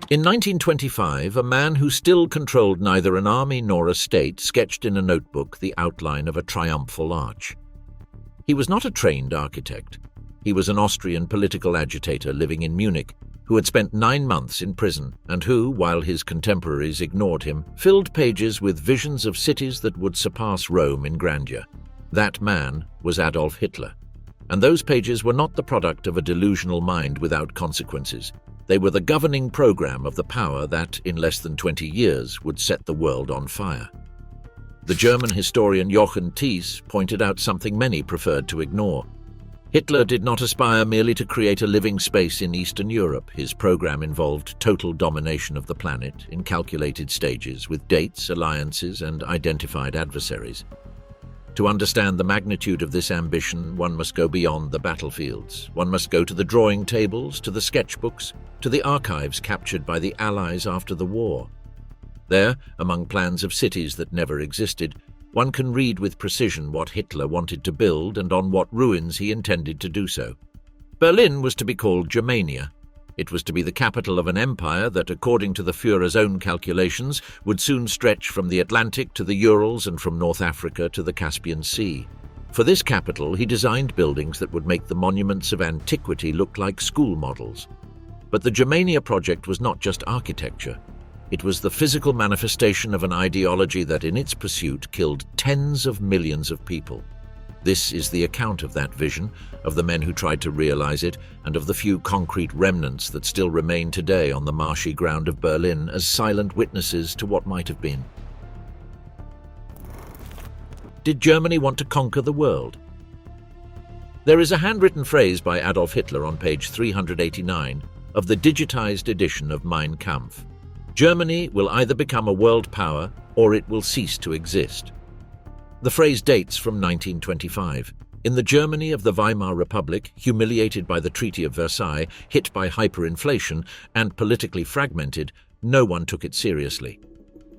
In 1925, a man who still controlled neither an army nor a state sketched in a notebook the outline of a triumphal arch. He was not a trained architect. He was an Austrian political agitator living in Munich, who had spent 9 months in prison and who, while his contemporaries ignored him, filled pages with visions of cities that would surpass Rome in grandeur. That man was Adolf Hitler. And those pages were not the product of a delusional mind without consequences. They were the governing program of the power that, in less than 20 years, would set the world on fire. The German historian Jochen Thies pointed out something many preferred to ignore. Hitler did not aspire merely to create a living space in Eastern Europe. His program involved total domination of the planet in calculated stages with dates, alliances, and identified adversaries. To understand the magnitude of this ambition, one must go beyond the battlefields. One must go to the drawing tables, to the sketchbooks, to the archives captured by the Allies after the war. There, among plans of cities that never existed, one can read with precision what Hitler wanted to build and on what ruins he intended to do so. Berlin was to be called Germania. It was to be the capital of an empire that, according to the Führer's own calculations, would soon stretch from the Atlantic to the Urals and from North Africa to the Caspian Sea. For this capital, he designed buildings that would make the monuments of antiquity look like school models. But the Germania project was not just architecture. It was the physical manifestation of an ideology that in its pursuit killed tens of millions of people. This is the account of that vision, of the men who tried to realize it, and of the few concrete remnants that still remain today on the marshy ground of Berlin as silent witnesses to what might have been. Did Germany want to conquer the world? There is a handwritten phrase by Adolf Hitler on page 389 of the digitized edition of Mein Kampf. Germany will either become a world power or it will cease to exist. The phrase dates from 1925. In the Germany of the Weimar Republic, humiliated by the Treaty of Versailles, hit by hyperinflation, and politically fragmented, no one took it seriously.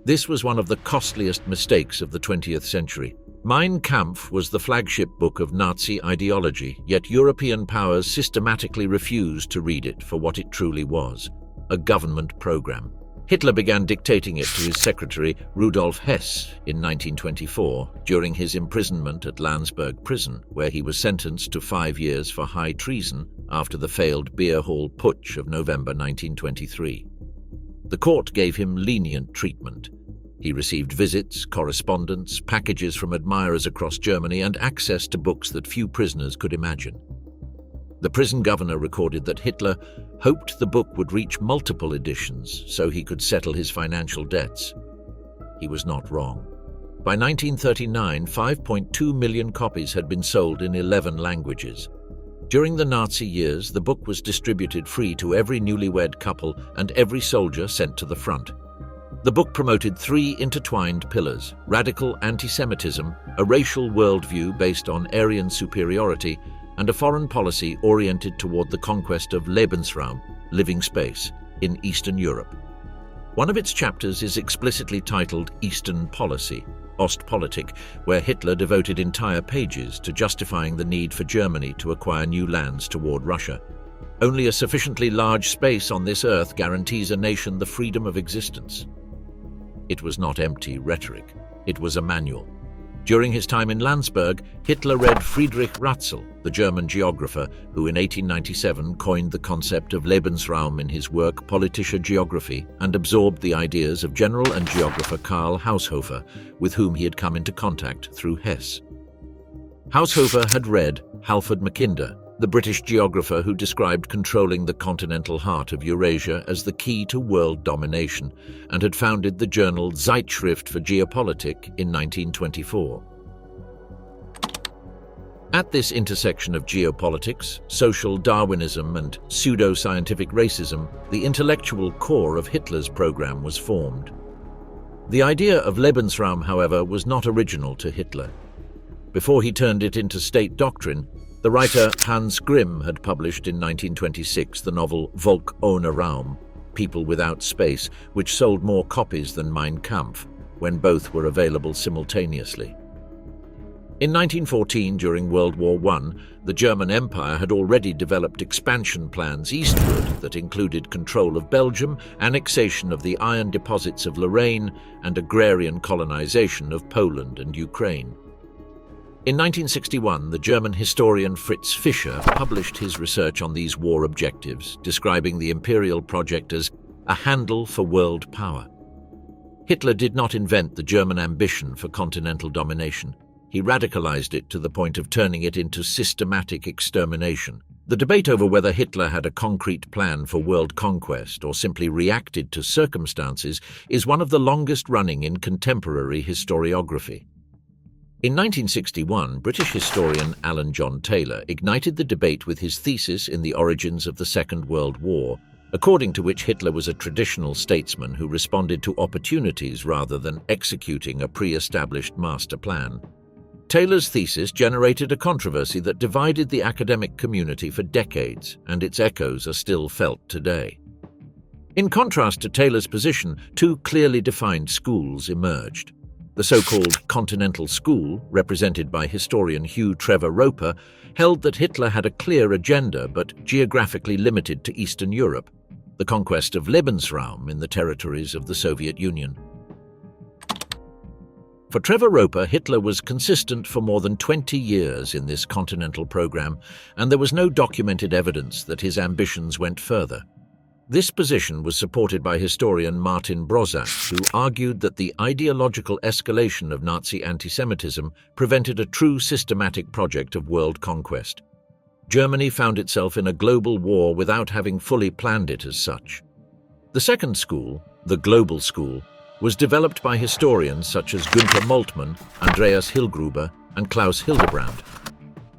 This was one of the costliest mistakes of the 20th century. Mein Kampf was the flagship book of Nazi ideology, yet European powers systematically refused to read it for what it truly was, a government program. Hitler began dictating it to his secretary, Rudolf Hess, in 1924, during his imprisonment at Landsberg prison, where he was sentenced to 5 years for high treason after the failed beer hall putsch of November 1923. The court gave him lenient treatment. He received visits, correspondence, packages from admirers across Germany, and access to books that few prisoners could imagine. The prison governor recorded that Hitler hoped the book would reach multiple editions so he could settle his financial debts. He was not wrong. By 1939, 5.2 million copies had been sold in 11 languages. During the Nazi years, the book was distributed free to every newlywed couple and every soldier sent to the front. The book promoted 3 intertwined pillars: radical anti-Semitism, a racial worldview based on Aryan superiority, and a foreign policy oriented toward the conquest of Lebensraum, living space, in Eastern Europe. One of its chapters is explicitly titled Eastern Policy, Ostpolitik, where Hitler devoted entire pages to justifying the need for Germany to acquire new lands toward Russia. Only a sufficiently large space on this earth guarantees a nation the freedom of existence. It was not empty rhetoric. It was a manual. During his time in Landsberg, Hitler read Friedrich Ratzel, the German geographer, who in 1897 coined the concept of Lebensraum in his work Politische Geographie, and absorbed the ideas of general and geographer Karl Haushofer, with whom he had come into contact through Hess. Haushofer had read Halford Mackinder, the British geographer who described controlling the continental heart of Eurasia as the key to world domination, and had founded the journal Zeitschrift für Geopolitik in 1924. At this intersection of geopolitics, social Darwinism, and pseudo-scientific racism, the intellectual core of Hitler's program was formed. The idea of Lebensraum, however, was not original to Hitler. Before he turned it into state doctrine, the writer Hans Grimm had published in 1926 the novel Volk ohne Raum, People Without Space, which sold more copies than Mein Kampf, when both were available simultaneously. In 1914, during World War I, the German Empire had already developed expansion plans eastward that included control of Belgium, annexation of the iron deposits of Lorraine, and agrarian colonization of Poland and Ukraine. In 1961, the German historian Fritz Fischer published his research on these war objectives, describing the imperial project as a handle for world power. Hitler did not invent the German ambition for continental domination. He radicalized it to the point of turning it into systematic extermination. The debate over whether Hitler had a concrete plan for world conquest or simply reacted to circumstances is one of the longest running in contemporary historiography. In 1961, British historian Alan John Taylor ignited the debate with his thesis in The Origins of the Second World War, according to which Hitler was a traditional statesman who responded to opportunities rather than executing a pre-established master plan. Taylor's thesis generated a controversy that divided the academic community for decades, and its echoes are still felt today. In contrast to Taylor's position, two clearly defined schools emerged. The so-called Continental School, represented by historian Hugh Trevor Roper, held that Hitler had a clear agenda but geographically limited to Eastern Europe, the conquest of Lebensraum in the territories of the Soviet Union. For Trevor Roper, Hitler was consistent for more than 20 years in this continental program, and there was no documented evidence that his ambitions went further. This position was supported by historian Martin Brozak, who argued that the ideological escalation of Nazi anti-Semitism prevented a true systematic project of world conquest. Germany found itself in a global war without having fully planned it as such. The second school, the Global School, was developed by historians such as Günther Moltmann, Andreas Hillgruber, and Klaus Hildebrand.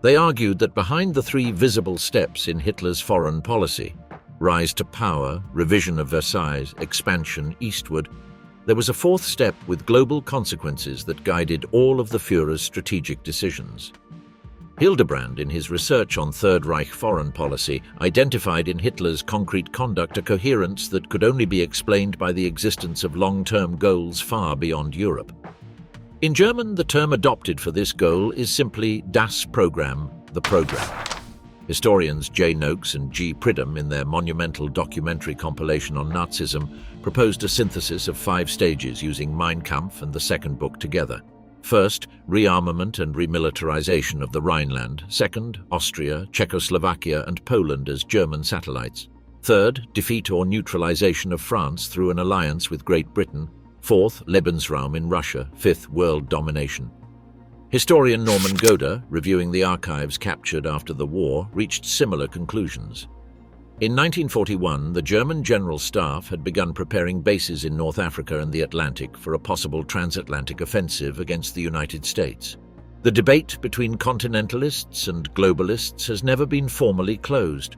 They argued that behind the three visible steps in Hitler's foreign policy, rise to power, revision of Versailles, expansion eastward, there was a fourth step with global consequences that guided all of the Führer's strategic decisions. Hildebrand, in his research on Third Reich foreign policy, identified in Hitler's concrete conduct a coherence that could only be explained by the existence of long-term goals far beyond Europe. In German, the term adopted for this goal is simply Das Programm, the program. Historians J. Noakes and G. Pridham, in their monumental documentary compilation on Nazism, proposed a synthesis of 5 stages using Mein Kampf and the second book together. First, rearmament and remilitarization of the Rhineland. Second, Austria, Czechoslovakia, and Poland as German satellites. Third, defeat or neutralization of France through an alliance with Great Britain. Fourth, Lebensraum in Russia. Fifth, world domination. Historian Norman Goder, reviewing the archives captured after the war, reached similar conclusions. In 1941, the German General Staff had begun preparing bases in North Africa and the Atlantic for a possible transatlantic offensive against the United States. The debate between continentalists and globalists has never been formally closed,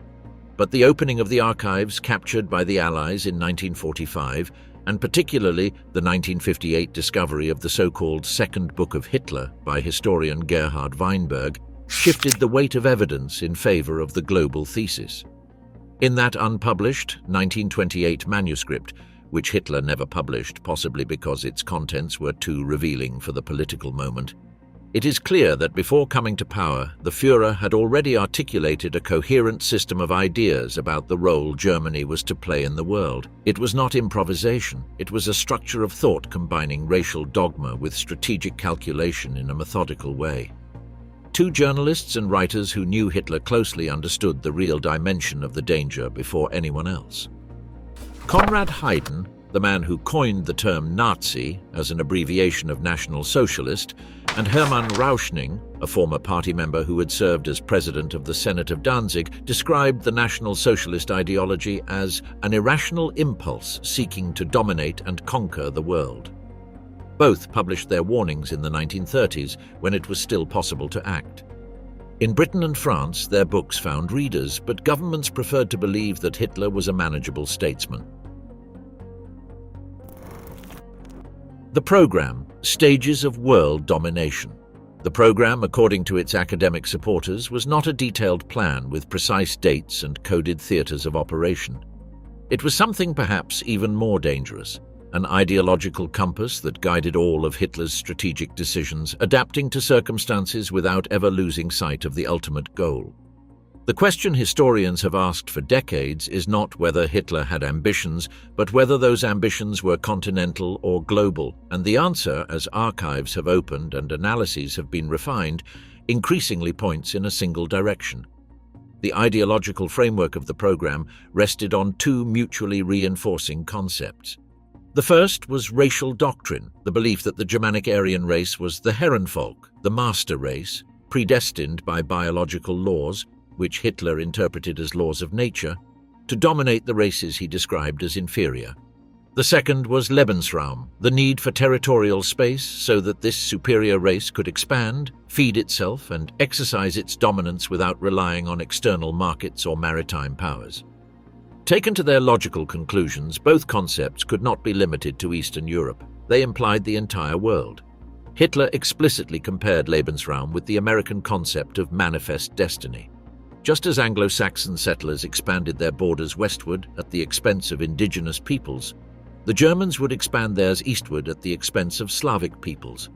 but the opening of the archives captured by the Allies in 1945, and particularly the 1958 discovery of the so-called Second Book of Hitler by historian Gerhard Weinberg, shifted the weight of evidence in favor of the global thesis. In that unpublished 1928 manuscript, which Hitler never published, possibly because its contents were too revealing for the political moment, it is clear that before coming to power, the Führer had already articulated a coherent system of ideas about the role Germany was to play in the world. It was not improvisation, it was a structure of thought combining racial dogma with strategic calculation in a methodical way. Two journalists and writers who knew Hitler closely understood the real dimension of the danger before anyone else. Konrad Haydn, the man who coined the term Nazi as an abbreviation of National Socialist, and Hermann Rauschning, a former party member who had served as president of the Senate of Danzig, described the National Socialist ideology as an irrational impulse seeking to dominate and conquer the world. Both published their warnings in the 1930s, when it was still possible to act. In Britain and France, their books found readers, but governments preferred to believe that Hitler was a manageable statesman. The program, Stages of World Domination. The program, according to its academic supporters, was not a detailed plan with precise dates and coded theaters of operation. It was something perhaps even more dangerous, an ideological compass that guided all of Hitler's strategic decisions, adapting to circumstances without ever losing sight of the ultimate goal. The question historians have asked for decades is not whether Hitler had ambitions, but whether those ambitions were continental or global, and the answer, as archives have opened and analyses have been refined, increasingly points in a single direction. The ideological framework of the program rested on two mutually reinforcing concepts. The first was racial doctrine, the belief that the Germanic Aryan race was the Herrenvolk, the master race, predestined by biological laws, which Hitler interpreted as laws of nature, to dominate the races he described as inferior. The second was Lebensraum, the need for territorial space so that this superior race could expand, feed itself, and exercise its dominance without relying on external markets or maritime powers. Taken to their logical conclusions, both concepts could not be limited to Eastern Europe. They implied the entire world. Hitler explicitly compared Lebensraum with the American concept of manifest destiny. Just as Anglo-Saxon settlers expanded their borders westward at the expense of indigenous peoples, the Germans would expand theirs eastward at the expense of Slavic peoples.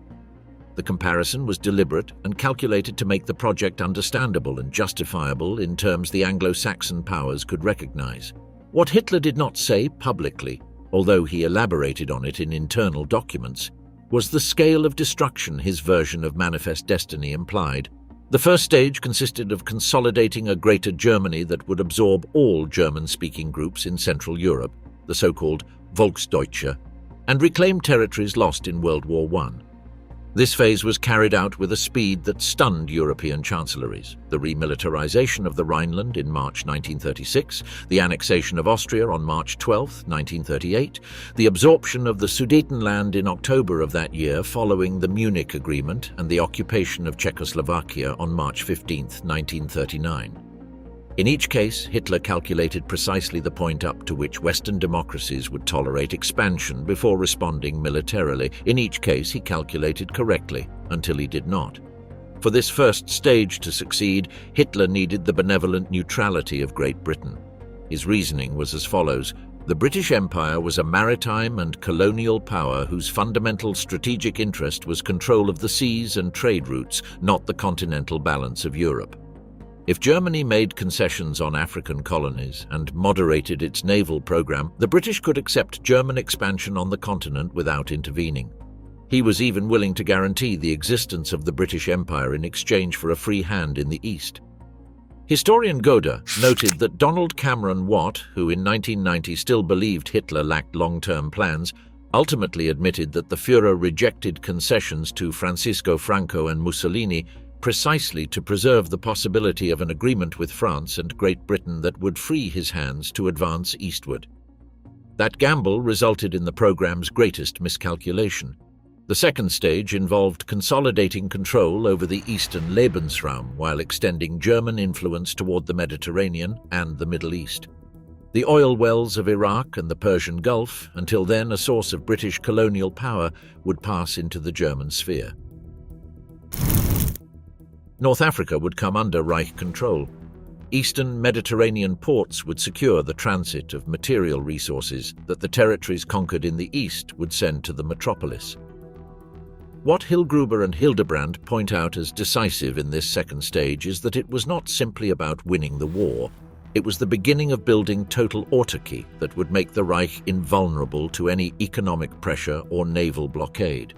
The comparison was deliberate and calculated to make the project understandable and justifiable in terms the Anglo-Saxon powers could recognize. What Hitler did not say publicly, although he elaborated on it in internal documents, was the scale of destruction his version of manifest destiny implied. The first stage consisted of consolidating a greater Germany that would absorb all German-speaking groups in Central Europe, the so-called Volksdeutsche, and reclaim territories lost in World War I. This phase was carried out with a speed that stunned European chancelleries. The remilitarization of the Rhineland in March 1936, the annexation of Austria on March 12, 1938, the absorption of the Sudetenland in October of that year following the Munich Agreement, and the occupation of Czechoslovakia on March 15, 1939. In each case, Hitler calculated precisely the point up to which Western democracies would tolerate expansion before responding militarily. In each case, he calculated correctly, until he did not. For this first stage to succeed, Hitler needed the benevolent neutrality of Great Britain. His reasoning was as follows: the British Empire was a maritime and colonial power whose fundamental strategic interest was control of the seas and trade routes, not the continental balance of Europe. If Germany made concessions on African colonies and moderated its naval program, the British could accept German expansion on the continent without intervening. He was even willing to guarantee the existence of the British Empire in exchange for a free hand in the East. Historian Goda noted that Donald Cameron Watt, who in 1990 still believed Hitler lacked long-term plans, ultimately admitted that the Führer rejected concessions to Francisco Franco and Mussolini precisely to preserve the possibility of an agreement with France and Great Britain that would free his hands to advance eastward. That gamble resulted in the program's greatest miscalculation. The second stage involved consolidating control over the eastern Lebensraum while extending German influence toward the Mediterranean and the Middle East. The oil wells of Iraq and the Persian Gulf, until then a source of British colonial power, would pass into the German sphere. North Africa would come under Reich control. Eastern Mediterranean ports would secure the transit of material resources that the territories conquered in the east would send to the metropolis. What Hillgruber and Hildebrand point out as decisive in this second stage is that it was not simply about winning the war. It was the beginning of building total autarky that would make the Reich invulnerable to any economic pressure or naval blockade.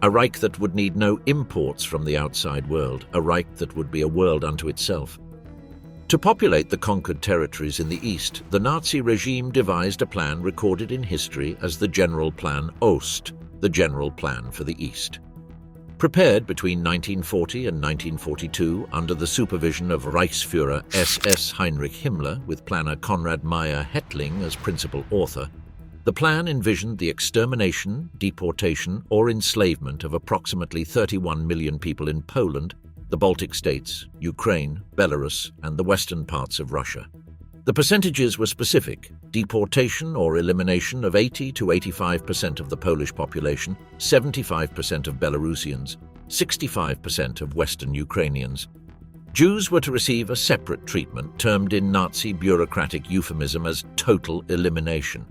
A Reich that would need no imports from the outside world, a Reich that would be a world unto itself. To populate the conquered territories in the east, the Nazi regime devised a plan recorded in history as the General Plan Ost, the General Plan for the East. Prepared between 1940 and 1942 under the supervision of Reichsführer SS Heinrich Himmler, with planner Konrad Meyer-Hettling as principal author, the plan envisioned the extermination, deportation, or enslavement of approximately 31 million people in Poland, the Baltic states, Ukraine, Belarus, and the western parts of Russia. The percentages were specific: deportation or elimination of 80 to 85% of the Polish population, 75% of Belarusians, 65% of Western Ukrainians. Jews were to receive a separate treatment termed in Nazi bureaucratic euphemism as total elimination.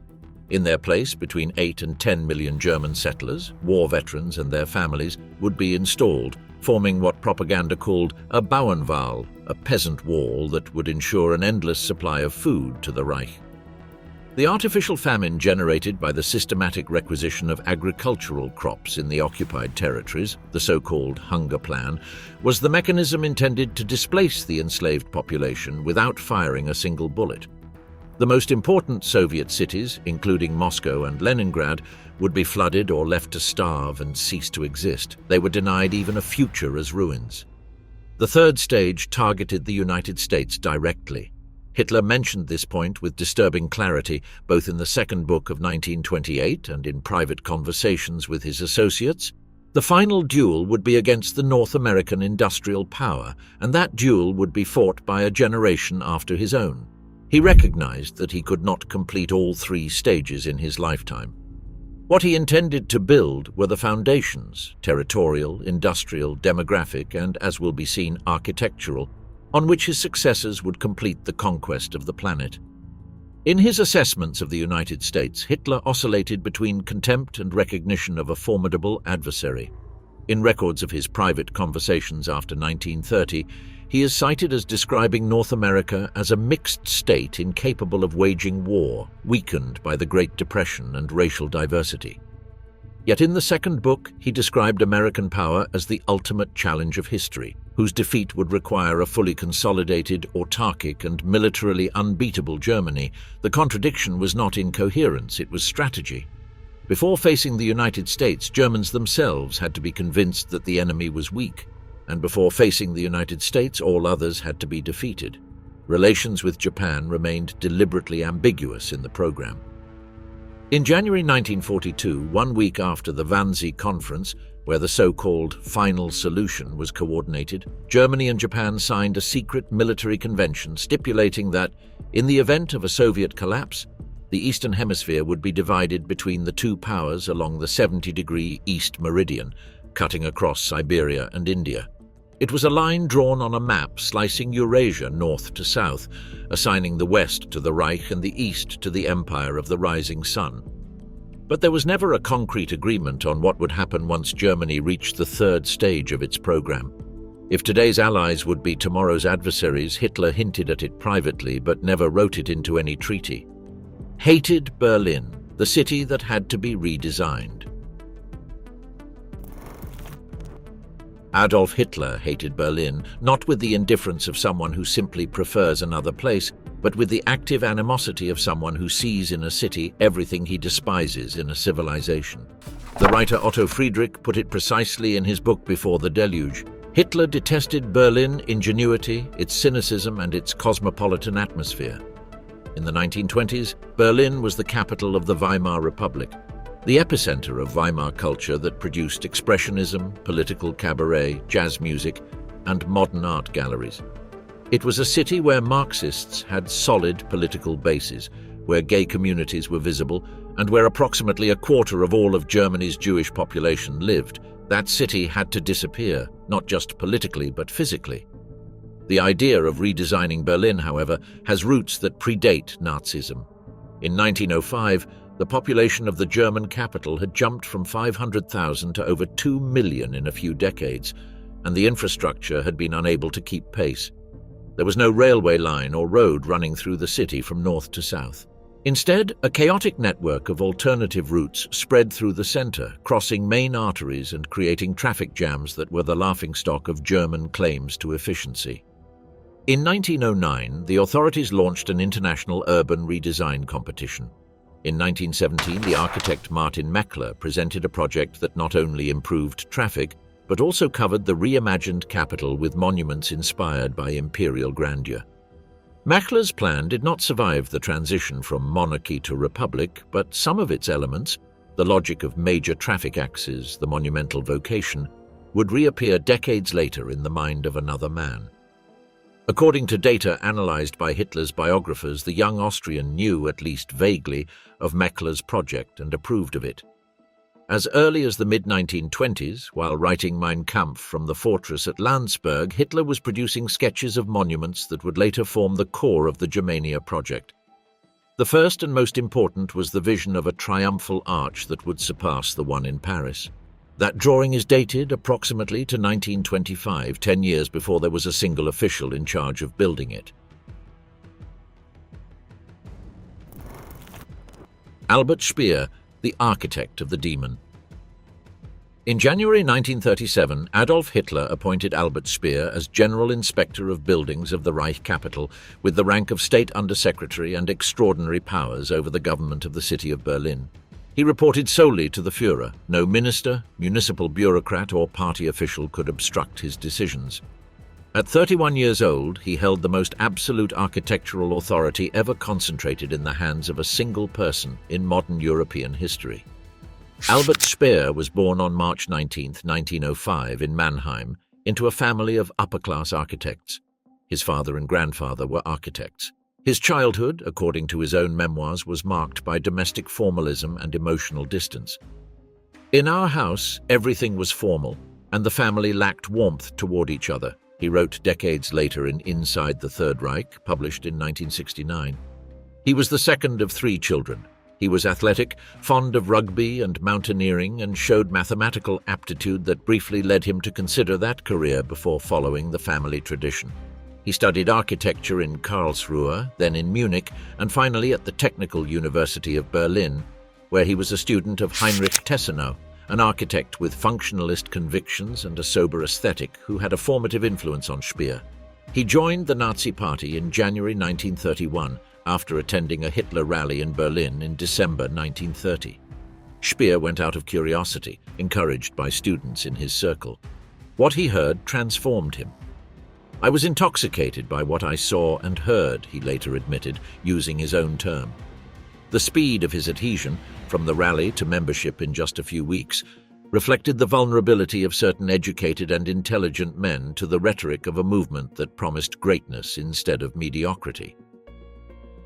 In their place, between 8 and 10 million German settlers, war veterans and their families, would be installed, forming what propaganda called a Bauernwall, a peasant wall that would ensure an endless supply of food to the Reich. The artificial famine generated by the systematic requisition of agricultural crops in the occupied territories, the so-called Hunger Plan, was the mechanism intended to displace the enslaved population without firing a single bullet. The most important Soviet cities, including Moscow and Leningrad, would be flooded or left to starve and cease to exist. They were denied even a future as ruins. The third stage targeted the United States directly. Hitler mentioned this point with disturbing clarity, both in the second book of 1928 and in private conversations with his associates. The final duel would be against the North American industrial power, and that duel would be fought by a generation after his own. He recognized that he could not complete all three stages in his lifetime. What he intended to build were the foundations, territorial, industrial, demographic, and, as will be seen, architectural, on which his successors would complete the conquest of the planet. In his assessments of the United States, Hitler oscillated between contempt and recognition of a formidable adversary. In records of his private conversations after 1930, he is cited as describing North America as a mixed state incapable of waging war, weakened by the Great Depression and racial diversity. Yet in the second book, he described American power as the ultimate challenge of history, whose defeat would require a fully consolidated, autarkic, and militarily unbeatable Germany. The contradiction was not incoherence, it was strategy. Before facing the United States, Germans themselves had to be convinced that the enemy was weak, and before facing the United States, all others had to be defeated. Relations with Japan remained deliberately ambiguous in the program. In January 1942, 1 week after the Wannsee Conference, where the so-called final solution was coordinated, Germany and Japan signed a secret military convention stipulating that, in the event of a Soviet collapse, the Eastern Hemisphere would be divided between the two powers along the 70-degree east meridian, cutting across Siberia and India. It was a line drawn on a map slicing Eurasia north to south, assigning the west to the Reich and the east to the Empire of the Rising Sun. But there was never a concrete agreement on what would happen once Germany reached the third stage of its program. If today's allies would be tomorrow's adversaries, Hitler hinted at it privately but never wrote it into any treaty. Hated Berlin, the city that had to be redesigned. Adolf Hitler hated Berlin, not with the indifference of someone who simply prefers another place, but with the active animosity of someone who sees in a city everything he despises in a civilization. The writer Otto Friedrich put it precisely in his book Before the Deluge. Hitler detested Berlin's ingenuity, its cynicism, and its cosmopolitan atmosphere. In the 1920s, Berlin was the capital of the Weimar Republic, the epicenter of Weimar culture that produced expressionism, political cabaret, jazz music, and modern art galleries. It was a city where Marxists had solid political bases, where gay communities were visible, and where approximately a quarter of all of Germany's Jewish population lived. That city had to disappear, not just politically but physically. The idea of redesigning Berlin, however, has roots that predate Nazism. In 1905, the population of the German capital had jumped from 500,000 to over 2 million in a few decades, and the infrastructure had been unable to keep pace. There was no railway line or road running through the city from north to south. Instead, a chaotic network of alternative routes spread through the center, crossing main arteries and creating traffic jams that were the laughingstock of German claims to efficiency. In 1909, the authorities launched an international urban redesign competition. In 1917, the architect Martin Meckler presented a project that not only improved traffic, but also covered the reimagined capital with monuments inspired by imperial grandeur. Meckler's plan did not survive the transition from monarchy to republic, but some of its elements, the logic of major traffic axes, the monumental vocation, would reappear decades later in the mind of another man. According to data analyzed by Hitler's biographers, the young Austrian knew, at least vaguely, of Meckler's project and approved of it. As early as the mid-1920s, while writing Mein Kampf from the fortress at Landsberg, Hitler was producing sketches of monuments that would later form the core of the Germania project. The first and most important was the vision of a triumphal arch that would surpass the one in Paris. That drawing is dated approximately to 1925, 10 years before there was a single official in charge of building it. Albert Speer, the architect of the demon. In January 1937, Adolf Hitler appointed Albert Speer as General Inspector of Buildings of the Reich capital, with the rank of State Undersecretary and extraordinary powers over the government of the city of Berlin. He reported solely to the Führer. No minister, municipal bureaucrat, or party official could obstruct his decisions. At 31 years old, he held the most absolute architectural authority ever concentrated in the hands of a single person in modern European history. Albert Speer was born on March 19, 1905, in Mannheim, into a family of upper-class architects. His father and grandfather were architects. His childhood, according to his own memoirs, was marked by domestic formalism and emotional distance. "In our house, everything was formal, and the family lacked warmth toward each other," he wrote decades later in Inside the Third Reich, published in 1969. He was the second of 3 children. He was athletic, fond of rugby and mountaineering, and showed mathematical aptitude that briefly led him to consider that career before following the family tradition. He studied architecture in Karlsruhe, then in Munich, and finally at the Technical University of Berlin, where he was a student of Heinrich Tessenow, an architect with functionalist convictions and a sober aesthetic who had a formative influence on Speer. He joined the Nazi Party in January 1931, after attending a Hitler rally in Berlin in December 1930. Speer went out of curiosity, encouraged by students in his circle. What he heard transformed him. "I was intoxicated by what I saw and heard," he later admitted, using his own term. The speed of his adhesion, from the rally to membership in just a few weeks, reflected the vulnerability of certain educated and intelligent men to the rhetoric of a movement that promised greatness instead of mediocrity.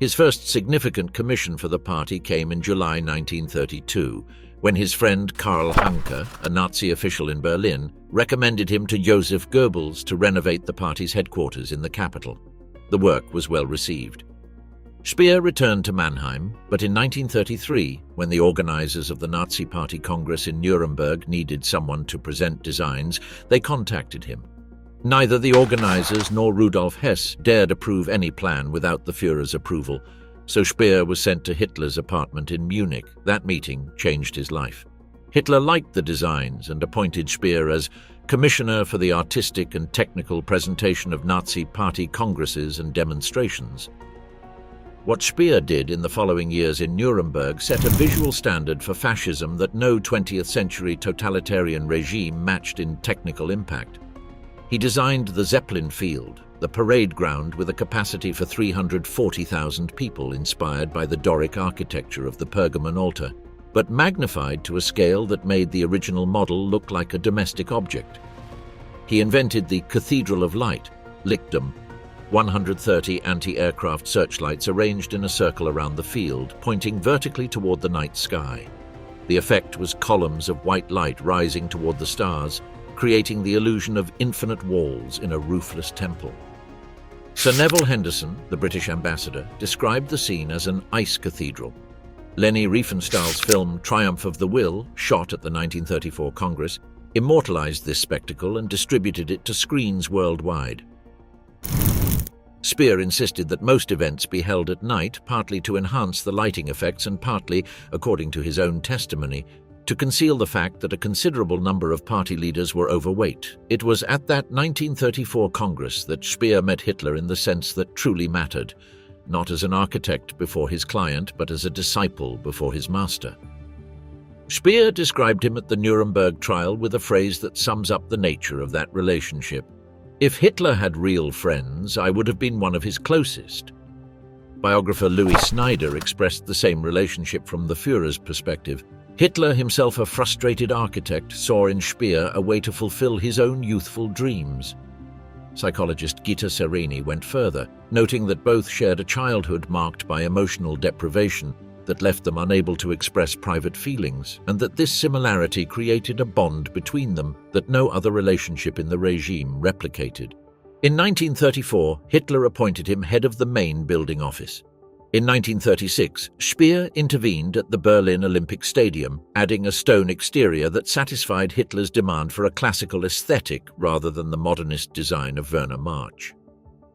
His first significant commission for the party came in July 1932, when his friend Karl Hanke, a Nazi official in Berlin, recommended him to Joseph Goebbels to renovate the party's headquarters in the capital. The work was well received. Speer returned to Mannheim, but in 1933, when the organizers of the Nazi Party Congress in Nuremberg needed someone to present designs, they contacted him. Neither the organizers nor Rudolf Hess dared approve any plan without the Führer's approval, so Speer was sent to Hitler's apartment in Munich. That meeting changed his life. Hitler liked the designs and appointed Speer as commissioner for the artistic and technical presentation of Nazi Party congresses and demonstrations. What Speer did in the following years in Nuremberg set a visual standard for fascism that no 20th century totalitarian regime matched in technical impact. He designed the Zeppelin Field, the parade ground with a capacity for 340,000 people, inspired by the Doric architecture of the Pergamon altar, but magnified to a scale that made the original model look like a domestic object. He invented the Cathedral of Light, Lichtdom, 130 anti-aircraft searchlights arranged in a circle around the field, pointing vertically toward the night sky. The effect was columns of white light rising toward the stars, creating the illusion of infinite walls in a roofless temple. Sir Neville Henderson, the British ambassador, described the scene as an ice cathedral. Leni Riefenstahl's film Triumph of the Will, shot at the 1934 Congress, immortalized this spectacle and distributed it to screens worldwide. Speer insisted that most events be held at night, partly to enhance the lighting effects and partly, according to his own testimony, to conceal the fact that a considerable number of party leaders were overweight. It was at that 1934 Congress that Speer met Hitler in the sense that truly mattered, not as an architect before his client, but as a disciple before his master. Speer described him at the Nuremberg trial with a phrase that sums up the nature of that relationship. "If Hitler had real friends, I would have been one of his closest." Biographer Louis Snyder expressed the same relationship from the Führer's perspective. Hitler, himself a frustrated architect, saw in Speer a way to fulfill his own youthful dreams. Psychologist Gita Sereni went further, noting that both shared a childhood marked by emotional deprivation that left them unable to express private feelings, and that this similarity created a bond between them that no other relationship in the regime replicated. In 1934, Hitler appointed him head of the main building office. In 1936, Speer intervened at the Berlin Olympic Stadium, adding a stone exterior that satisfied Hitler's demand for a classical aesthetic rather than the modernist design of Werner March.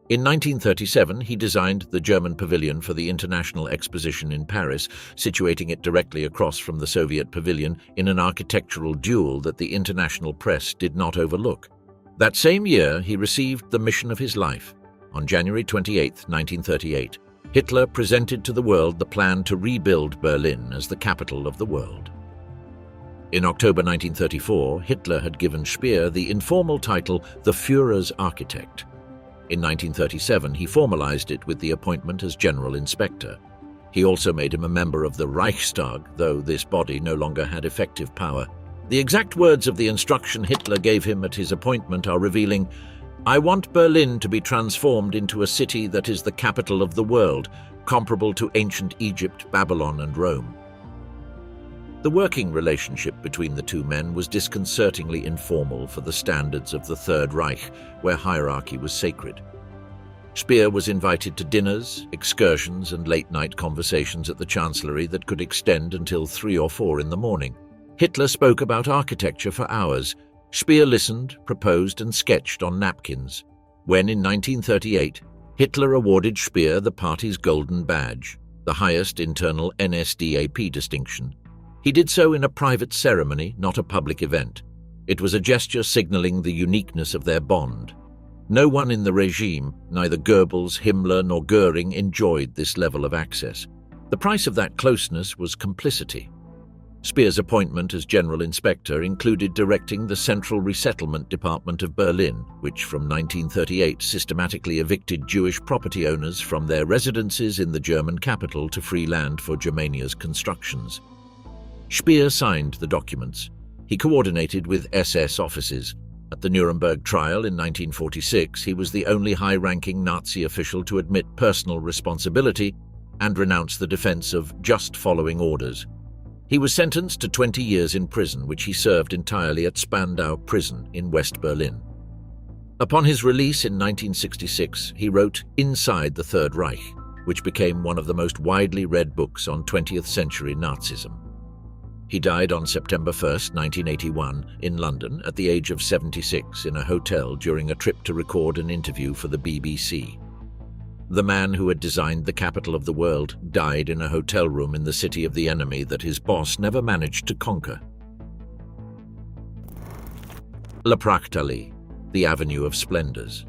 In 1937, he designed the German pavilion for the International Exposition in Paris, situating it directly across from the Soviet pavilion in an architectural duel that the international press did not overlook. That same year, he received the mission of his life. On January 28, 1938, Hitler presented to the world the plan to rebuild Berlin as the capital of the world. In October 1934, Hitler had given Speer the informal title the Führer's Architect. In 1937, he formalized it with the appointment as General Inspector. He also made him a member of the Reichstag, though this body no longer had effective power. The exact words of the instruction Hitler gave him at his appointment are revealing, "I want Berlin to be transformed into a city that is the capital of the world, comparable to ancient Egypt, Babylon, and Rome." The working relationship between the two men was disconcertingly informal for the standards of the Third Reich, where hierarchy was sacred. Speer was invited to dinners, excursions, and late-night conversations at the Chancellery that could extend until 3 or 4 in the morning. Hitler spoke about architecture for hours. Speer listened, proposed, and sketched on napkins. When, in 1938, Hitler awarded Speer the party's Golden Badge, the highest internal NSDAP distinction, he did so in a private ceremony, not a public event. It was a gesture signaling the uniqueness of their bond. No one in the regime, neither Goebbels, Himmler, nor Goering, enjoyed this level of access. The price of that closeness was complicity. Speer's appointment as General Inspector included directing the Central Resettlement Department of Berlin, which from 1938 systematically evicted Jewish property owners from their residences in the German capital to free land for Germania's constructions. Speer signed the documents. He coordinated with SS offices. At the Nuremberg trial in 1946, he was the only high-ranking Nazi official to admit personal responsibility and renounce the defense of just following orders. He was sentenced to 20 years in prison, which he served entirely at Spandau Prison in West Berlin. Upon his release in 1966, he wrote Inside the Third Reich, which became one of the most widely read books on 20th century Nazism. He died on September 1, 1981, in London at the age of 76 in a hotel during a trip to record an interview for the BBC. The man who had designed the capital of the world died in a hotel room in the city of the enemy that his boss never managed to conquer. La Prachtallée, the Avenue of Splendors.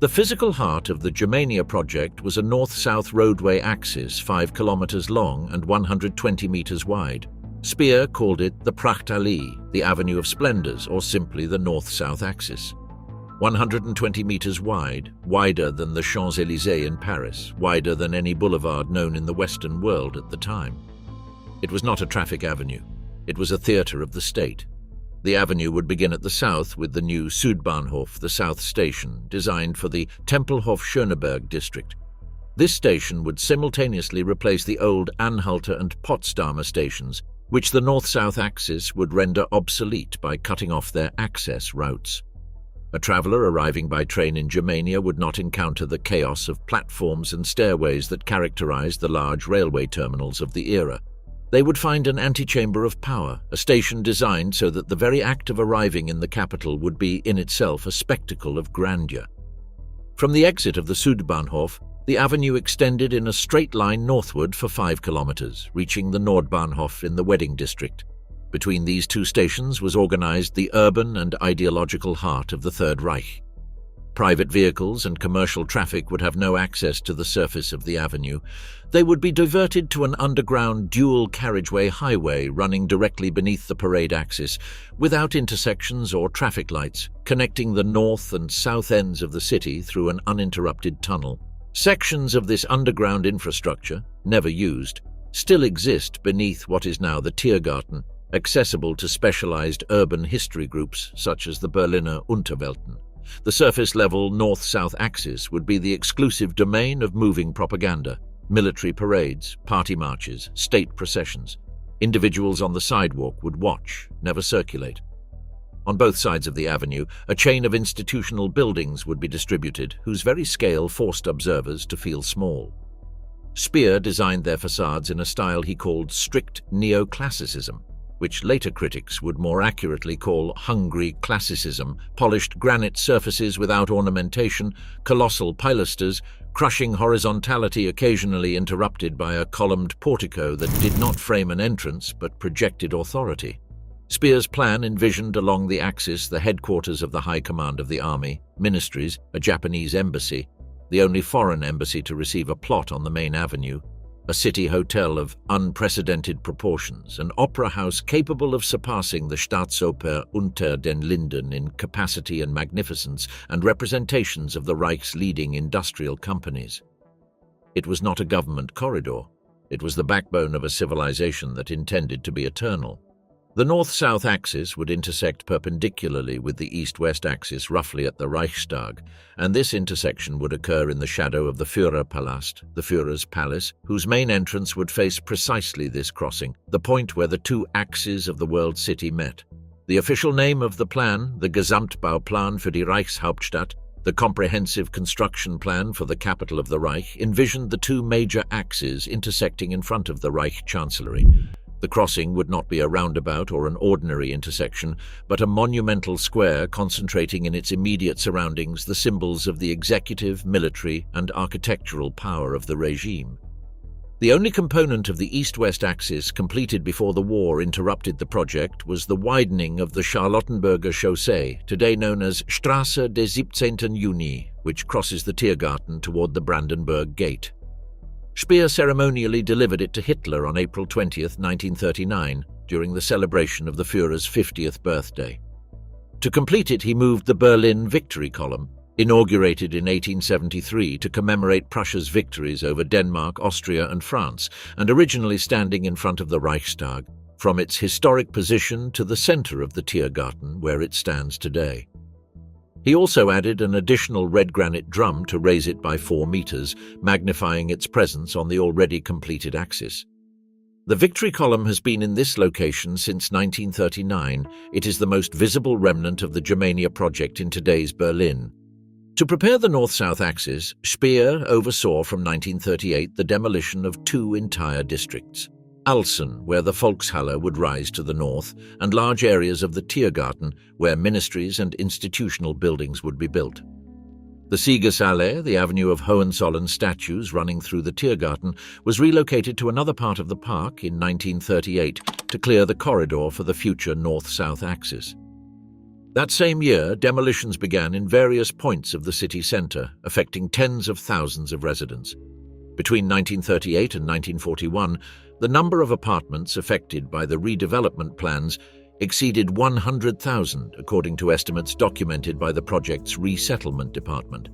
The physical heart of the Germania project was a north-south roadway axis 5 kilometers long and 120 meters wide. Speer called it the Prachtallée, the Avenue of Splendors, or simply the north-south axis. 120 meters wide, wider than the Champs-Élysées in Paris, wider than any boulevard known in the Western world at the time. It was not a traffic avenue. It was a theatre of the state. The avenue would begin at the south with the new Südbahnhof, the South Station, designed for the Tempelhof-Schöneberg district. This station would simultaneously replace the old Anhalter and Potsdamer stations, which the north-south axis would render obsolete by cutting off their access routes. A traveller arriving by train in Germania would not encounter the chaos of platforms and stairways that characterized the large railway terminals of the era. They would find an antechamber of power, a station designed so that the very act of arriving in the capital would be in itself a spectacle of grandeur. From the exit of the Südbahnhof, the avenue extended in a straight line northward for 5 kilometers, reaching the Nordbahnhof in the Wedding district. Between these two stations was organized the urban and ideological heart of the Third Reich. Private vehicles and commercial traffic would have no access to the surface of the avenue. They would be diverted to an underground dual carriageway highway running directly beneath the parade axis, without intersections or traffic lights, connecting the north and south ends of the city through an uninterrupted tunnel. Sections of this underground infrastructure, never used, still exist beneath what is now the Tiergarten, accessible to specialized urban history groups such as the Berliner Unterwelten. The surface-level north-south axis would be the exclusive domain of moving propaganda, military parades, party marches, state processions. Individuals on the sidewalk would watch, never circulate. On both sides of the avenue, a chain of institutional buildings would be distributed, whose very scale forced observers to feel small. Speer designed their facades in a style he called strict neoclassicism, which later critics would more accurately call hungry classicism, polished granite surfaces without ornamentation, colossal pilasters, crushing horizontality occasionally interrupted by a columned portico that did not frame an entrance but projected authority. Speer's plan envisioned along the axis the headquarters of the High Command of the Army, ministries, a Japanese embassy, the only foreign embassy to receive a plot on the main avenue, a city hotel of unprecedented proportions, an opera house capable of surpassing the Staatsoper unter den Linden in capacity and magnificence, and representations of the Reich's leading industrial companies. It was not a government corridor. It was the backbone of a civilization that intended to be eternal. The north-south axis would intersect perpendicularly with the east-west axis roughly at the Reichstag, and this intersection would occur in the shadow of the Führerpalast, the Führer's palace, whose main entrance would face precisely this crossing, the point where the two axes of the world city met. The official name of the plan, the Gesamtbauplan für die Reichshauptstadt, the comprehensive construction plan for the capital of the Reich, envisioned the two major axes intersecting in front of the Reich Chancellery. The crossing would not be a roundabout or an ordinary intersection, but a monumental square concentrating in its immediate surroundings the symbols of the executive, military, and architectural power of the regime. The only component of the east-west axis completed before the war interrupted the project was the widening of the Charlottenburger Chaussee, today known as Straße des 17. Juni, which crosses the Tiergarten toward the Brandenburg Gate. Speer ceremonially delivered it to Hitler on April 20, 1939, during the celebration of the Führer's 50th birthday. To complete it, he moved the Berlin Victory Column, inaugurated in 1873 to commemorate Prussia's victories over Denmark, Austria, and France, and originally standing in front of the Reichstag, from its historic position to the center of the Tiergarten, where it stands today. He also added an additional red granite drum to raise it by 4 meters, magnifying its presence on the already completed axis. The Victory Column has been in this location since 1939. It is the most visible remnant of the Germania project in today's Berlin. To prepare the north-south axis, Speer oversaw from 1938 the demolition of 2 entire districts. Alsen, where the Volkshalle would rise to the north, and large areas of the Tiergarten, where ministries and institutional buildings would be built. The Siegesallee, the avenue of Hohenzollern statues running through the Tiergarten, was relocated to another part of the park in 1938 to clear the corridor for the future north-south axis. That same year, demolitions began in various points of the city centre, affecting tens of thousands of residents. Between 1938 and 1941, the number of apartments affected by the redevelopment plans exceeded 100,000, according to estimates documented by the project's resettlement department.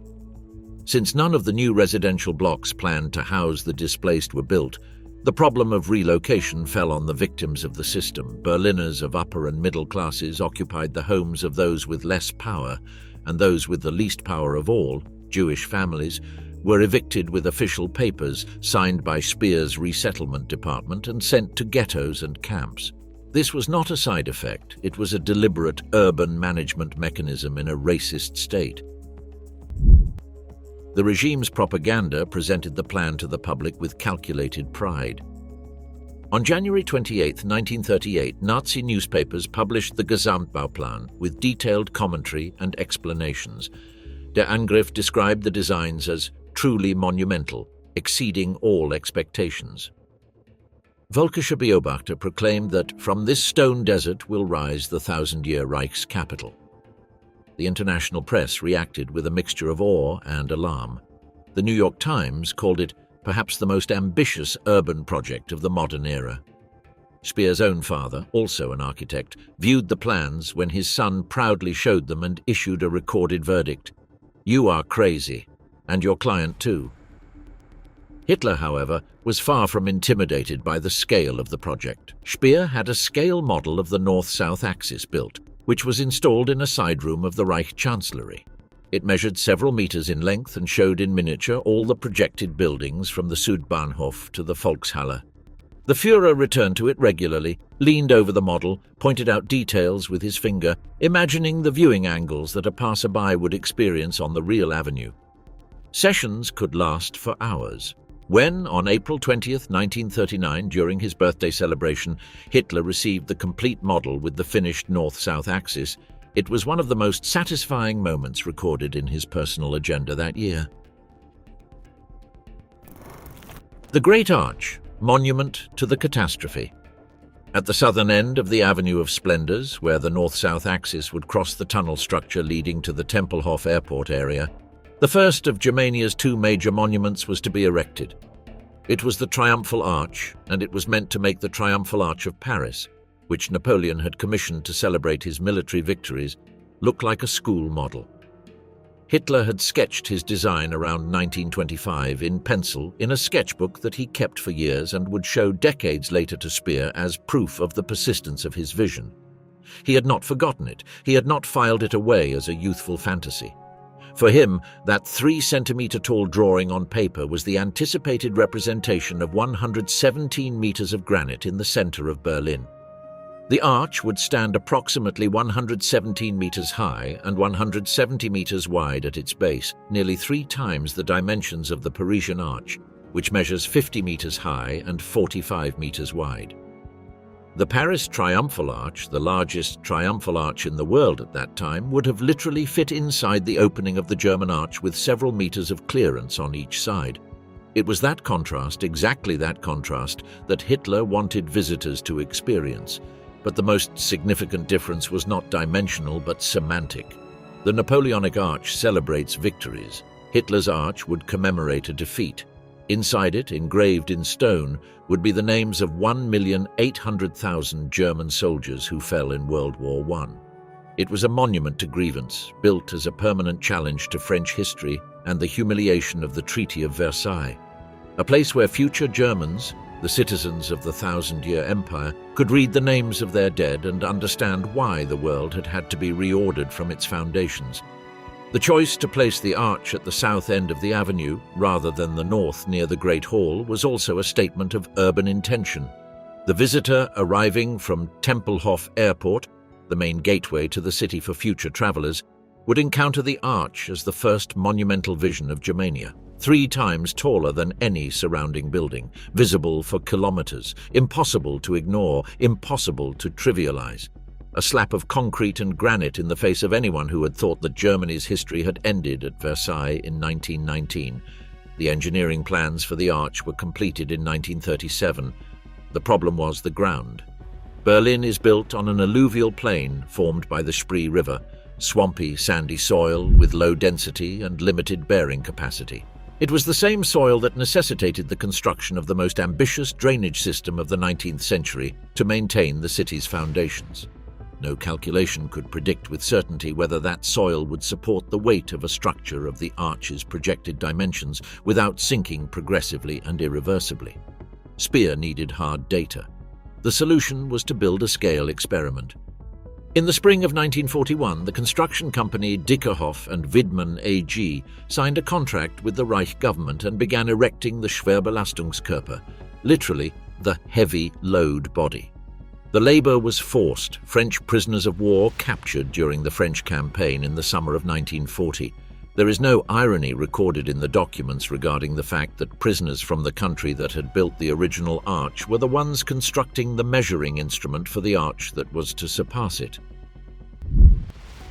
Since none of the new residential blocks planned to house the displaced were built, the problem of relocation fell on the victims of the system. Berliners of upper and middle classes occupied the homes of those with less power, and those with the least power of all, Jewish families, were evicted with official papers signed by Speer's resettlement department and sent to ghettos and camps. This was not a side effect, it was a deliberate urban management mechanism in a racist state. The regime's propaganda presented the plan to the public with calculated pride. On January 28, 1938, Nazi newspapers published the Gesamtbauplan with detailed commentary and explanations. Der Angriff described the designs as truly monumental, exceeding all expectations. Volkshalle Beobachter proclaimed that from this stone desert will rise the 1,000-year Reich's capital. The international press reacted with a mixture of awe and alarm. The New York Times called it perhaps the most ambitious urban project of the modern era. Speer's own father, also an architect, viewed the plans when his son proudly showed them and issued a recorded verdict. "You are crazy. And your client too." Hitler, however, was far from intimidated by the scale of the project. Speer had a scale model of the north-south axis built, which was installed in a side room of the Reich Chancellery. It measured several meters in length and showed in miniature all the projected buildings from the Südbahnhof to the Volkshalle. The Führer returned to it regularly, leaned over the model, pointed out details with his finger, imagining the viewing angles that a passerby would experience on the real avenue. Sessions could last for hours. When, on April 20th, 1939, during his birthday celebration, Hitler received the complete model with the finished north-south axis, it was one of the most satisfying moments recorded in his personal agenda that year. The Great Arch, monument to the catastrophe. At the southern end of the Avenue of Splendors, where the north-south axis would cross the tunnel structure leading to the Tempelhof airport area, the first of Germania's two major monuments was to be erected. It was the Triumphal Arch, and it was meant to make the Triumphal Arch of Paris, which Napoleon had commissioned to celebrate his military victories, look like a school model. Hitler had sketched his design around 1925 in pencil in a sketchbook that he kept for years and would show decades later to Speer as proof of the persistence of his vision. He had not forgotten it. He had not filed it away as a youthful fantasy. For him, that 3-centimeter-tall drawing on paper was the anticipated representation of 117 meters of granite in the center of Berlin. The arch would stand approximately 117 meters high and 170 meters wide at its base, nearly 3 times the dimensions of the Parisian Arch, which measures 50 meters high and 45 meters wide. The Paris Triumphal Arch, the largest triumphal arch in the world at that time, would have literally fit inside the opening of the German arch with several meters of clearance on each side. It was that contrast, exactly that contrast, that Hitler wanted visitors to experience. But the most significant difference was not dimensional but semantic. The Napoleonic Arch celebrates victories. Hitler's arch would commemorate a defeat. Inside it, engraved in stone, would be the names of 1,800,000 German soldiers who fell in World War I. It was a monument to grievance, built as a permanent challenge to French history and the humiliation of the Treaty of Versailles. A place where future Germans, the citizens of the thousand-year empire, could read the names of their dead and understand why the world had had to be reordered from its foundations. The choice to place the arch at the south end of the avenue, rather than the north near the Great Hall, was also a statement of urban intention. The visitor arriving from Tempelhof Airport, the main gateway to the city for future travelers, would encounter the arch as the first monumental vision of Germania. 3 times taller than any surrounding building, visible for kilometers, impossible to ignore, impossible to trivialize. A slap of concrete and granite in the face of anyone who had thought that Germany's history had ended at Versailles in 1919. The engineering plans for the arch were completed in 1937. The problem was the ground. Berlin is built on an alluvial plain formed by the Spree River, swampy, sandy soil with low density and limited bearing capacity. It was the same soil that necessitated the construction of the most ambitious drainage system of the 19th century to maintain the city's foundations. No calculation could predict with certainty whether that soil would support the weight of a structure of the arch's projected dimensions without sinking progressively and irreversibly. Speer needed hard data. The solution was to build a scale experiment. In the spring of 1941, the construction company Dickerhoff and Widmann AG signed a contract with the Reich government and began erecting the Schwerbelastungskörper, literally the heavy load body. The labor was forced, French prisoners of war captured during the French campaign in the summer of 1940. There is no irony recorded in the documents regarding the fact that prisoners from the country that had built the original arch were the ones constructing the measuring instrument for the arch that was to surpass it.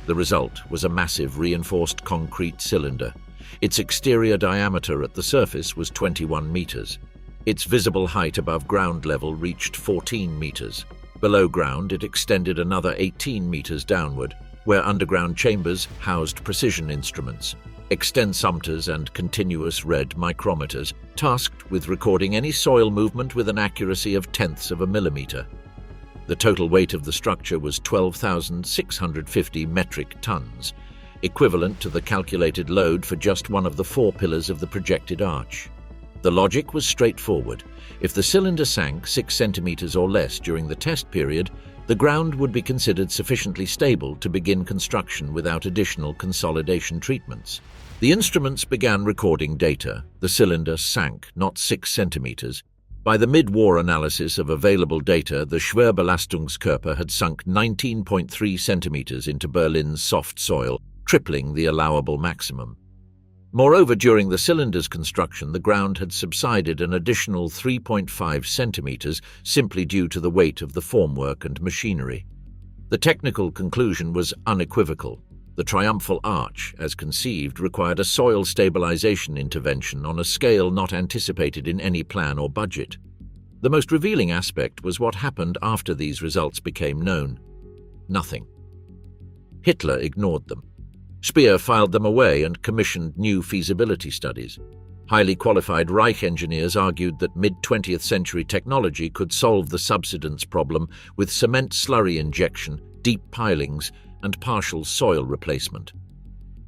The result was a massive reinforced concrete cylinder. Its exterior diameter at the surface was 21 meters. Its visible height above ground level reached 14 meters. Below ground, it extended another 18 meters downward, where underground chambers housed precision instruments, extensometers and continuous red micrometers, tasked with recording any soil movement with an accuracy of tenths of a millimeter. The total weight of the structure was 12,650 metric tons, equivalent to the calculated load for just one of the 4 pillars of the projected arch. The logic was straightforward. If the cylinder sank 6 centimeters or less during the test period, the ground would be considered sufficiently stable to begin construction without additional consolidation treatments. The instruments began recording data. The cylinder sank, not 6 centimeters. By the mid-war analysis of available data, the Schwerbelastungskörper had sunk 19.3 centimeters into Berlin's soft soil, tripling the allowable maximum. Moreover, during the cylinder's construction, the ground had subsided an additional 3.5 centimeters simply due to the weight of the formwork and machinery. The technical conclusion was unequivocal. The triumphal arch, as conceived, required a soil stabilization intervention on a scale not anticipated in any plan or budget. The most revealing aspect was what happened after these results became known. Nothing. Hitler ignored them. Speer filed them away and commissioned new feasibility studies. Highly qualified Reich engineers argued that mid-20th century technology could solve the subsidence problem with cement slurry injection, deep pilings, and partial soil replacement.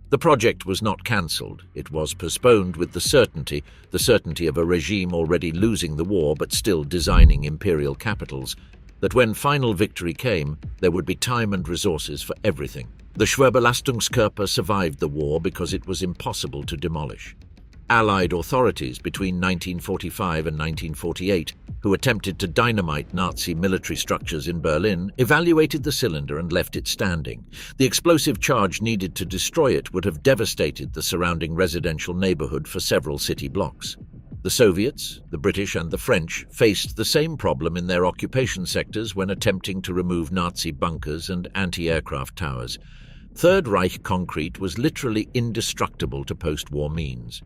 The project was not cancelled. It was postponed with the certainty of a regime already losing the war but still designing imperial capitals, that when final victory came, there would be time and resources for everything. The Schwerbelastungskörper survived the war because it was impossible to demolish. Allied authorities between 1945 and 1948, who attempted to dynamite Nazi military structures in Berlin, evaluated the cylinder and left it standing. The explosive charge needed to destroy it would have devastated the surrounding residential neighborhood for several city blocks. The Soviets, the British and the French faced the same problem in their occupation sectors when attempting to remove Nazi bunkers and anti-aircraft towers. Third Reich concrete was literally indestructible to post-war means.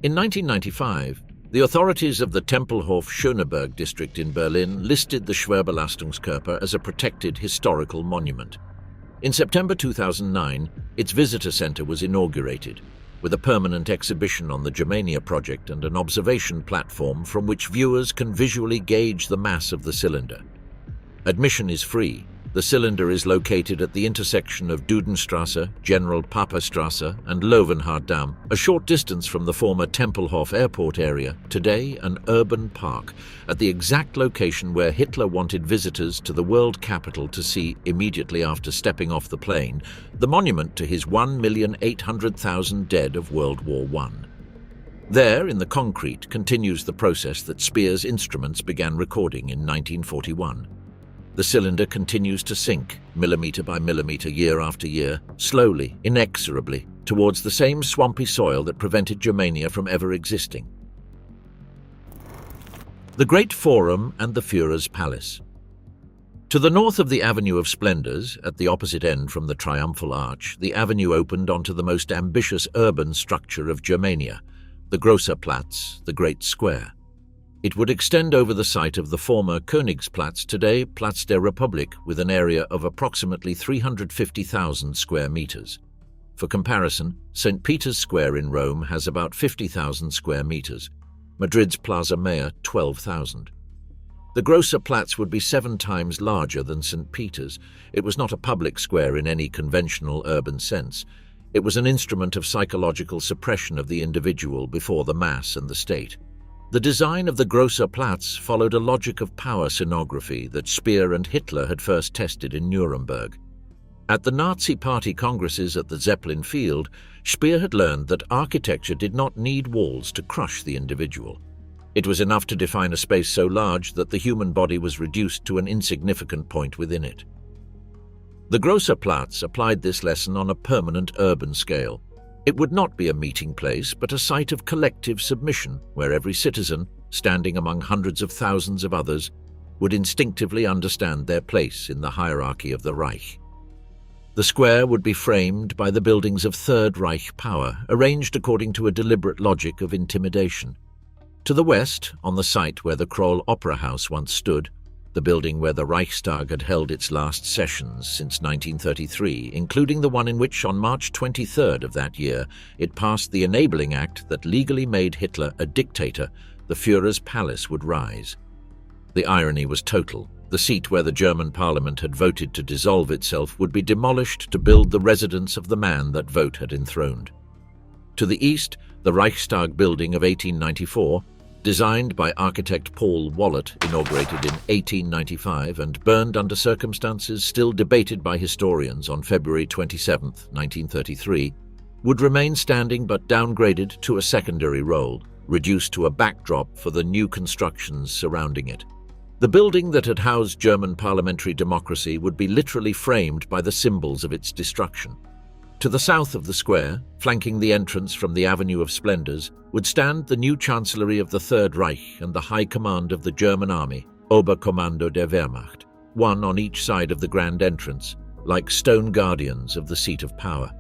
In 1995, the authorities of the Tempelhof-Schöneberg district in Berlin listed the Schwerbelastungskörper as a protected historical monument. In September 2009, its visitor center was inaugurated, with a permanent exhibition on the Germania project and an observation platform from which viewers can visually gauge the mass of the cylinder. Admission is free. The cylinder is located at the intersection of Dudenstrasse, General Papestrasse, and Löwenharddamm, a short distance from the former Tempelhof airport area, today an urban park, at the exact location where Hitler wanted visitors to the world capital to see, immediately after stepping off the plane, the monument to his 1,800,000 dead of World War I. There, in the concrete, continues the process that Speer's instruments began recording in 1941. The cylinder continues to sink, millimeter by millimeter, year after year, slowly, inexorably, towards the same swampy soil that prevented Germania from ever existing. The Great Forum and the Führer's Palace. To the north of the Avenue of Splendors, at the opposite end from the Triumphal Arch, the avenue opened onto the most ambitious urban structure of Germania, the Großer Platz, the Great Square. It would extend over the site of the former Königsplatz, today Platz der Republik, with an area of approximately 350,000 square meters. For comparison, St. Peter's Square in Rome has about 50,000 square meters. Madrid's Plaza Mayor, 12,000. The Großer Platz would be 7 times larger than St. Peter's. It was not a public square in any conventional urban sense. It was an instrument of psychological suppression of the individual before the mass and the state. The design of the Großer Platz followed a logic of power scenography that Speer and Hitler had first tested in Nuremberg. At the Nazi Party congresses at the Zeppelin Field, Speer had learned that architecture did not need walls to crush the individual. It was enough to define a space so large that the human body was reduced to an insignificant point within it. The Großer Platz applied this lesson on a permanent urban scale. It would not be a meeting place, but a site of collective submission, where every citizen, standing among hundreds of thousands of others, would instinctively understand their place in the hierarchy of the Reich. The square would be framed by the buildings of Third Reich power, arranged according to a deliberate logic of intimidation. To the west, on the site where the Kroll Opera House once stood, the building where the Reichstag had held its last sessions since 1933, including the one in which, on March 23rd of that year, it passed the enabling act that legally made Hitler a dictator, the Führer's Palace would rise. The irony was total. The seat where the German parliament had voted to dissolve itself would be demolished to build the residence of the man that vote had enthroned. To the east, the Reichstag building of 1894, designed by architect Paul Wallet, inaugurated in 1895 and burned under circumstances still debated by historians on February 27, 1933, would remain standing but downgraded to a secondary role, reduced to a backdrop for the new constructions surrounding it. The building that had housed German parliamentary democracy would be literally framed by the symbols of its destruction. To the south of the square, flanking the entrance from the Avenue of Splendors, would stand the new Chancellery of the Third Reich and the High Command of the German Army, Oberkommando der Wehrmacht, one on each side of the grand entrance, like stone guardians of the seat of power.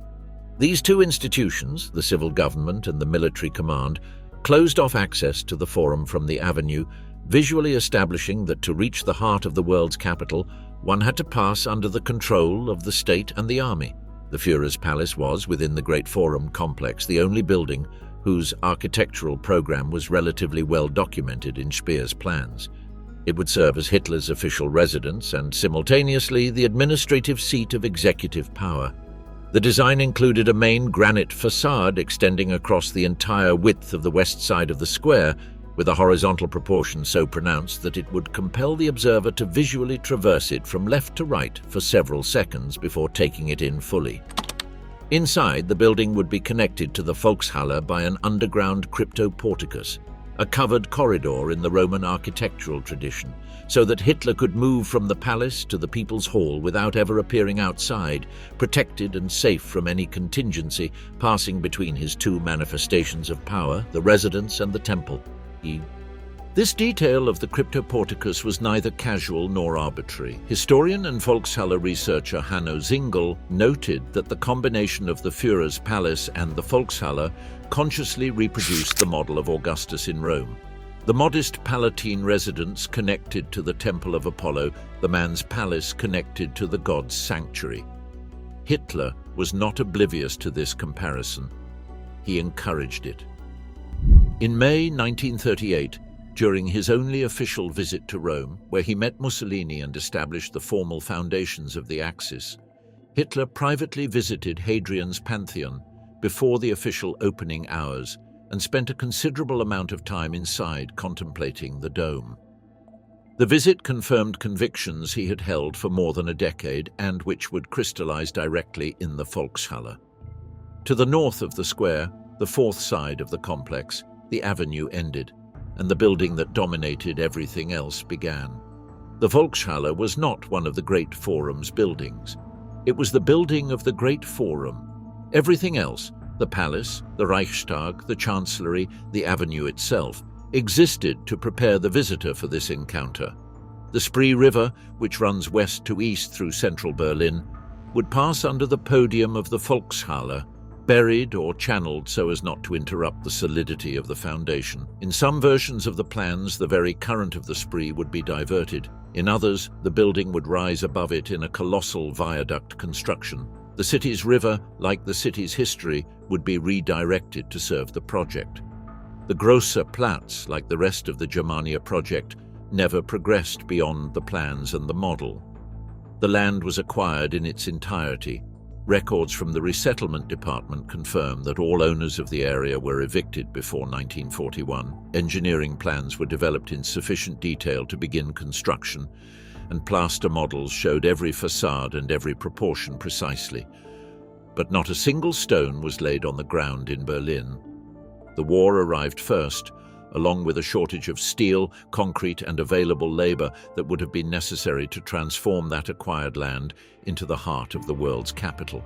These two institutions, the civil government and the military command, closed off access to the forum from the avenue, visually establishing that to reach the heart of the world's capital, one had to pass under the control of the state and the army. The Führer's Palace was, within the Great Forum complex, the only building whose architectural program was relatively well documented in Speer's plans. It would serve as Hitler's official residence and, simultaneously, the administrative seat of executive power. The design included a main granite facade extending across the entire width of the west side of the square, with a horizontal proportion so pronounced that it would compel the observer to visually traverse it from left to right for several seconds before taking it in fully. Inside, the building would be connected to the Volkshalle by an underground cryptoporticus, a covered corridor in the Roman architectural tradition, so that Hitler could move from the palace to the People's Hall without ever appearing outside, protected and safe from any contingency, passing between his two manifestations of power, the residence and the temple. This detail of the cryptoporticus was neither casual nor arbitrary. Historian and Volkshalle researcher Hanno Zingel noted that the combination of the Führer's Palace and the Volkshalle consciously reproduced the model of Augustus in Rome. The modest Palatine residence connected to the Temple of Apollo, the man's palace connected to the god's sanctuary. Hitler was not oblivious to this comparison. He encouraged it. In May 1938, during his only official visit to Rome, where he met Mussolini and established the formal foundations of the Axis, Hitler privately visited Hadrian's Pantheon before the official opening hours and spent a considerable amount of time inside contemplating the dome. The visit confirmed convictions he had held for more than a decade and which would crystallize directly in the Volkshalle. To the north of the square, the fourth side of the complex, the avenue ended, and the building that dominated everything else began. The Volkshalle was not one of the Great Forum's buildings. It was the building of the Great Forum. Everything else, the palace, the Reichstag, the Chancellery, the avenue itself, existed to prepare the visitor for this encounter. The Spree River, which runs west to east through central Berlin, would pass under the podium of the Volkshalle, buried or channeled so as not to interrupt the solidity of the foundation. In some versions of the plans, the very current of the Spree would be diverted. In others, the building would rise above it in a colossal viaduct construction. The city's river, like the city's history, would be redirected to serve the project. The Grosser Platz, like the rest of the Germania project, never progressed beyond the plans and the model. The land was acquired in its entirety. Records from the resettlement department confirm that all owners of the area were evicted before 1941. Engineering plans were developed in sufficient detail to begin construction, and plaster models showed every facade and every proportion precisely. But not a single stone was laid on the ground in Berlin. The war arrived first, along with a shortage of steel, concrete, and available labor that would have been necessary to transform that acquired land into the heart of the world's capital.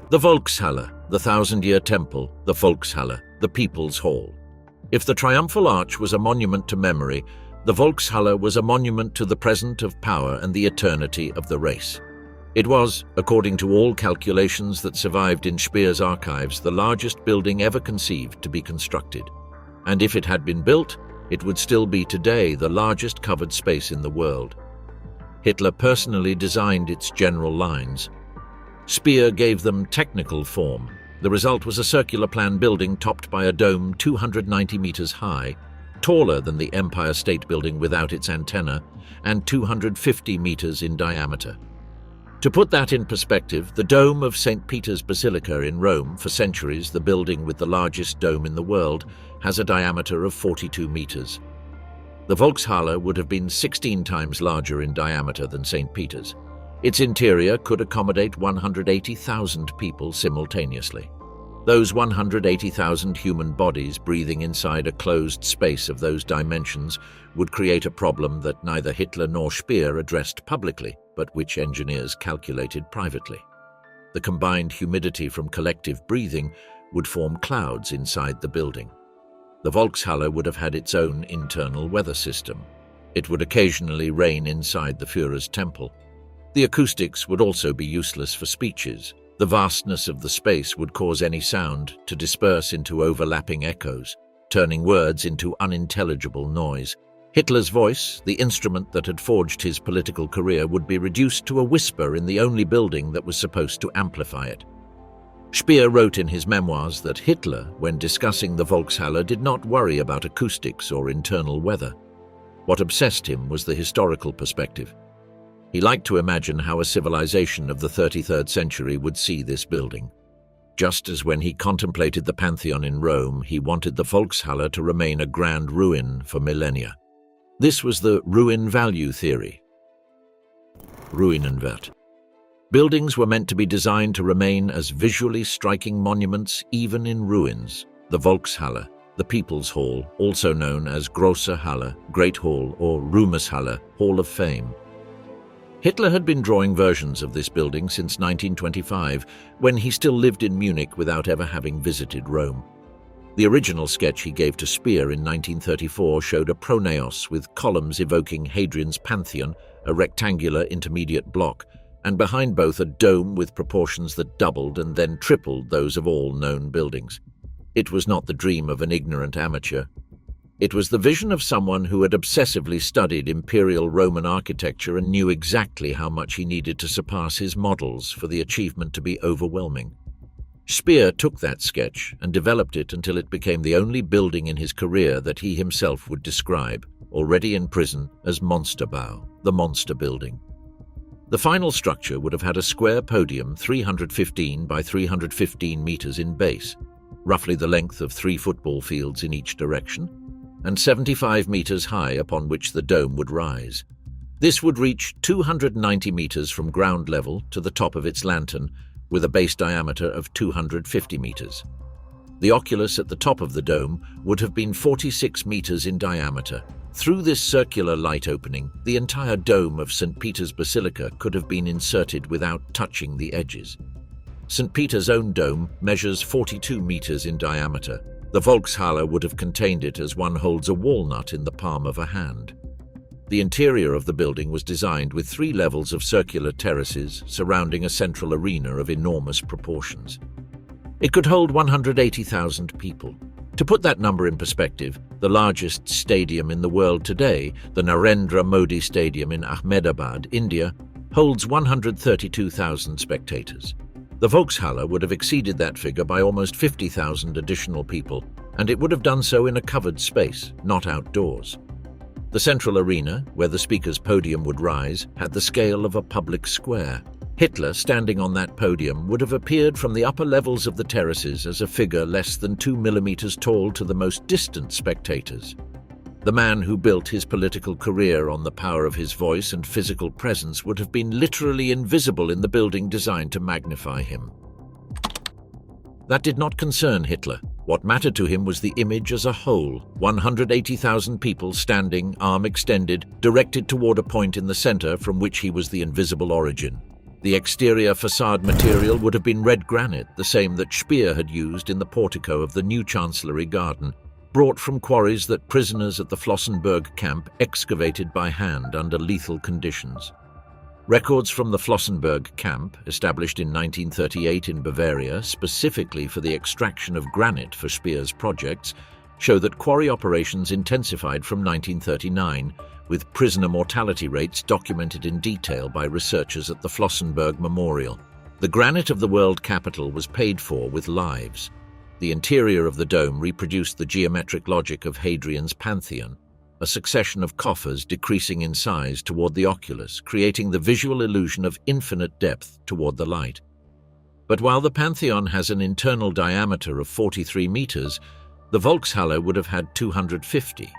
The Volkshalle, the thousand-year temple, the Volkshalle, the People's Hall. If the Triumphal Arch was a monument to memory, the Volkshalle was a monument to the present of power and the eternity of the race. It was, according to all calculations that survived in Speer's archives, the largest building ever conceived to be constructed. And if it had been built, it would still be today the largest covered space in the world. Hitler personally designed its general lines. Speer gave them technical form. The result was a circular plan building topped by a dome 290 meters high, taller than the Empire State Building without its antenna, and 250 meters in diameter. To put that in perspective, the dome of St. Peter's Basilica in Rome, for centuries the building with the largest dome in the world, has a diameter of 42 meters. The Volkshalle would have been 16 times larger in diameter than St. Peter's. Its interior could accommodate 180,000 people simultaneously. Those 180,000 human bodies breathing inside a closed space of those dimensions would create a problem that neither Hitler nor Speer addressed publicly, but which engineers calculated privately. The combined humidity from collective breathing would form clouds inside the building. The Volkshalle would have had its own internal weather system. It would occasionally rain inside the Führer's temple. The acoustics would also be useless for speeches. The vastness of the space would cause any sound to disperse into overlapping echoes, turning words into unintelligible noise. Hitler's voice, the instrument that had forged his political career, would be reduced to a whisper in the only building that was supposed to amplify it. Speer wrote in his memoirs that Hitler, when discussing the Volkshalle, did not worry about acoustics or internal weather. What obsessed him was the historical perspective. He liked to imagine how a civilization of the 33rd century would see this building. Just as when he contemplated the Pantheon in Rome, he wanted the Volkshalle to remain a grand ruin for millennia. This was the ruin value theory. Ruinenwert. Buildings were meant to be designed to remain as visually striking monuments even in ruins. The Volkshalle, the People's Hall, also known as Große Halle, Great Hall, or Ruhmeshalle, Hall of Fame. Hitler had been drawing versions of this building since 1925, when he still lived in Munich without ever having visited Rome. The original sketch he gave to Speer in 1934 showed a pronaos with columns evoking Hadrian's Pantheon, a rectangular intermediate block, and behind both a dome with proportions that doubled and then tripled those of all known buildings. It was not the dream of an ignorant amateur. It was the vision of someone who had obsessively studied Imperial Roman architecture and knew exactly how much he needed to surpass his models for the achievement to be overwhelming. Speer took that sketch and developed it until it became the only building in his career that he himself would describe, already in prison, as Monsterbau, the monster building. The final structure would have had a square podium 315 by 315 meters in base, roughly the length of 3 football fields in each direction, and 75 meters high upon which the dome would rise. This would reach 290 meters from ground level to the top of its lantern, with a base diameter of 250 meters. The oculus at the top of the dome would have been 46 meters in diameter. Through this circular light opening, the entire dome of St. Peter's Basilica could have been inserted without touching the edges. St. Peter's own dome measures 42 meters in diameter. The Volkshalle would have contained it as one holds a walnut in the palm of a hand. The interior of the building was designed with 3 levels of circular terraces surrounding a central arena of enormous proportions. It could hold 180,000 people. To put that number in perspective, the largest stadium in the world today, the Narendra Modi Stadium in Ahmedabad, India, holds 132,000 spectators. The Volkshalle would have exceeded that figure by almost 50,000 additional people, and it would have done so in a covered space, not outdoors. The central arena, where the speaker's podium would rise, had the scale of a public square. Hitler, standing on that podium, would have appeared from the upper levels of the terraces as a figure less than 2 millimeters tall to the most distant spectators. The man who built his political career on the power of his voice and physical presence would have been literally invisible in the building designed to magnify him. That did not concern Hitler. What mattered to him was the image as a whole, 180,000 people standing, arm extended, directed toward a point in the center from which he was the invisible origin. The exterior facade material would have been red granite, the same that Speer had used in the portico of the new Chancellery Garden, brought from quarries that prisoners at the Flossenburg camp excavated by hand under lethal conditions. Records from the Flossenburg camp, established in 1938 in Bavaria specifically for the extraction of granite for Speer's projects, show that quarry operations intensified from 1939, with prisoner mortality rates documented in detail by researchers at the Flossenburg Memorial. The granite of the world capital was paid for with lives. The interior of the dome reproduced the geometric logic of Hadrian's Pantheon, a succession of coffers decreasing in size toward the oculus, creating the visual illusion of infinite depth toward the light. But while the Pantheon has an internal diameter of 43 meters, the Volkshalle would have had 250.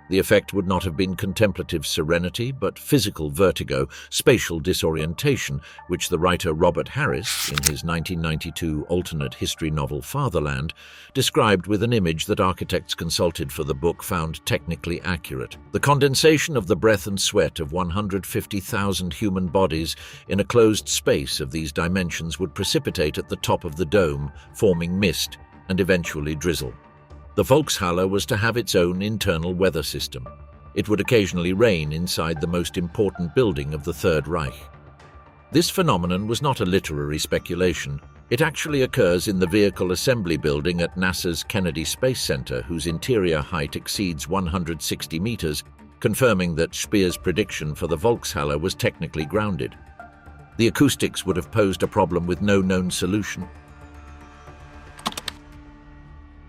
The effect would not have been contemplative serenity, but physical vertigo, spatial disorientation, which the writer Robert Harris, in his 1992 alternate history novel Fatherland, described with an image that architects consulted for the book found technically accurate. The condensation of the breath and sweat of 150,000 human bodies in a closed space of these dimensions would precipitate at the top of the dome, forming mist and eventually drizzle. The Volkshalle was to have its own internal weather system. It would occasionally rain inside the most important building of the Third Reich. This phenomenon was not a literary speculation. It actually occurs in the Vehicle Assembly Building at NASA's Kennedy Space Center, whose interior height exceeds 160 meters, confirming that Speer's prediction for the Volkshalle was technically grounded. The acoustics would have posed a problem with no known solution.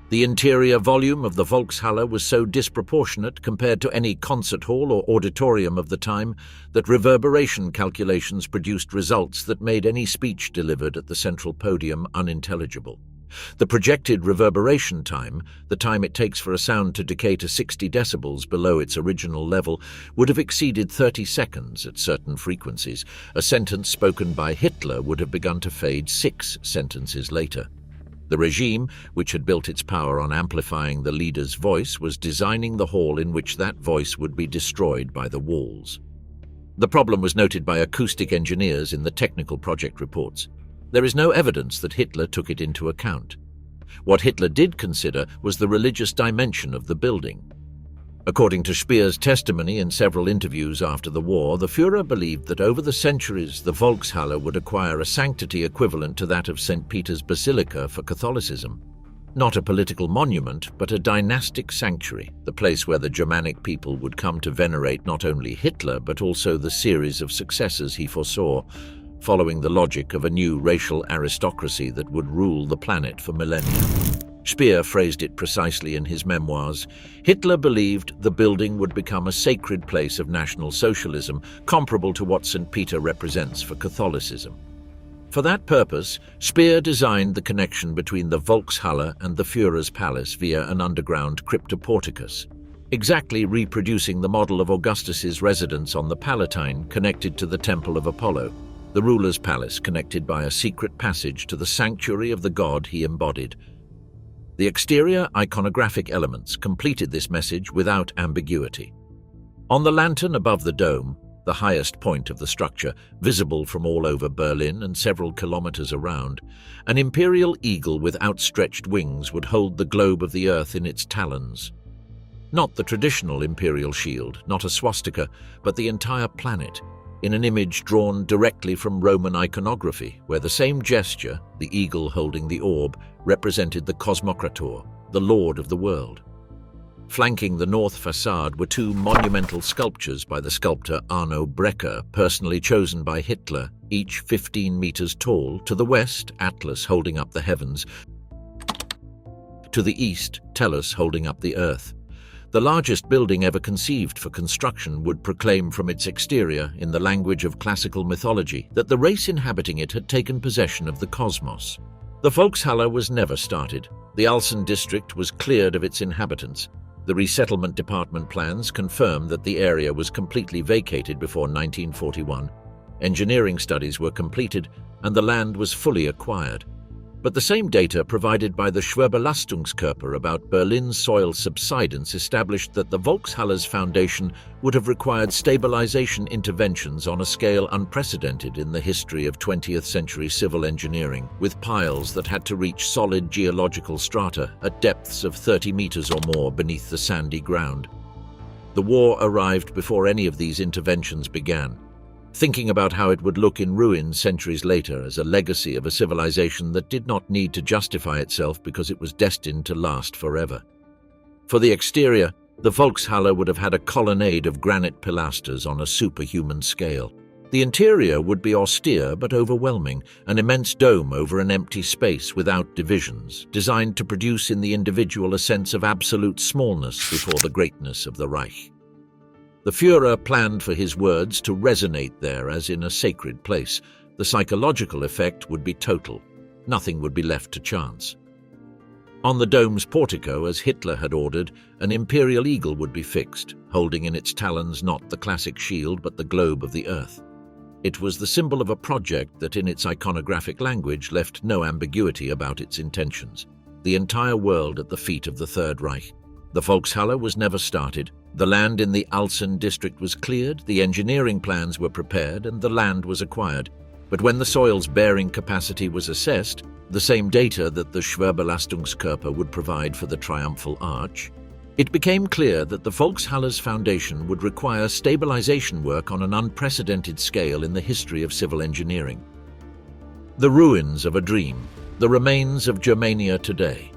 The interior volume of the Volkshalle was so disproportionate compared to any concert hall or auditorium of the time that reverberation calculations produced results that made any speech delivered at the central podium unintelligible. The projected reverberation time, the time it takes for a sound to decay to 60 decibels below its original level, would have exceeded 30 seconds at certain frequencies. A sentence spoken by Hitler would have begun to fade 6 sentences later. The regime, which had built its power on amplifying the leader's voice, was designing the hall in which that voice would be destroyed by the walls. The problem was noted by acoustic engineers in the technical project reports. There is no evidence that Hitler took it into account. What Hitler did consider was the religious dimension of the building. According to Speer's testimony in several interviews after the war, the Führer believed that over the centuries the Volkshalle would acquire a sanctity equivalent to that of St. Peter's Basilica for Catholicism. Not a political monument, but a dynastic sanctuary, the place where the Germanic people would come to venerate not only Hitler but also the series of successors he foresaw, following the logic of a new racial aristocracy that would rule the planet for millennia. Speer phrased it precisely in his memoirs. Hitler believed the building would become a sacred place of National Socialism, comparable to what St. Peter represents for Catholicism. For that purpose, Speer designed the connection between the Volkshalle and the Führer's palace via an underground cryptoporticus, exactly reproducing the model of Augustus's residence on the Palatine connected to the Temple of Apollo, the ruler's palace connected by a secret passage to the sanctuary of the god he embodied. The exterior iconographic elements completed this message without ambiguity. On the lantern above the dome, the highest point of the structure, visible from all over Berlin and several kilometers around, an imperial eagle with outstretched wings would hold the globe of the earth in its talons. Not the traditional imperial shield, not a swastika, but the entire planet, in an image drawn directly from Roman iconography, where the same gesture, the eagle holding the orb, represented the Cosmocrator, the Lord of the world. Flanking the north facade were 2 monumental sculptures by the sculptor Arno Breker, personally chosen by Hitler, each 15 meters tall. To the west, Atlas holding up the heavens. To the east, Tellus holding up the earth. The largest building ever conceived for construction would proclaim from its exterior, in the language of classical mythology, that the race inhabiting it had taken possession of the cosmos. The Volkshalle was never started. The Alsen district was cleared of its inhabitants. The resettlement department plans confirm that the area was completely vacated before 1941. Engineering studies were completed, and the land was fully acquired. But the same data provided by the Schwerbelastungskörper about Berlin's soil subsidence established that the Volkshalle's foundation would have required stabilization interventions on a scale unprecedented in the history of 20th century civil engineering, with piles that had to reach solid geological strata at depths of 30 meters or more beneath the sandy ground. The war arrived before any of these interventions began, thinking about how it would look in ruins centuries later as a legacy of a civilization that did not need to justify itself because it was destined to last forever. For the exterior, the Volkshalle would have had a colonnade of granite pilasters on a superhuman scale. The interior would be austere but overwhelming, an immense dome over an empty space without divisions, designed to produce in the individual a sense of absolute smallness before the greatness of the Reich. The Führer planned for his words to resonate there as in a sacred place. The psychological effect would be total. Nothing would be left to chance. On the dome's portico, as Hitler had ordered, an imperial eagle would be fixed, holding in its talons not the classic shield but the globe of the earth. It was the symbol of a project that in its iconographic language left no ambiguity about its intentions. The entire world at the feet of the Third Reich. The Volkshalle was never started. The land in the Alsen district was cleared, the engineering plans were prepared, and the land was acquired. But when the soil's bearing capacity was assessed, the same data that the Schwerbelastungskörper would provide for the triumphal arch, it became clear that the Volkshalle's foundation would require stabilization work on an unprecedented scale in the history of civil engineering. The ruins of a dream, the remains of Germania today.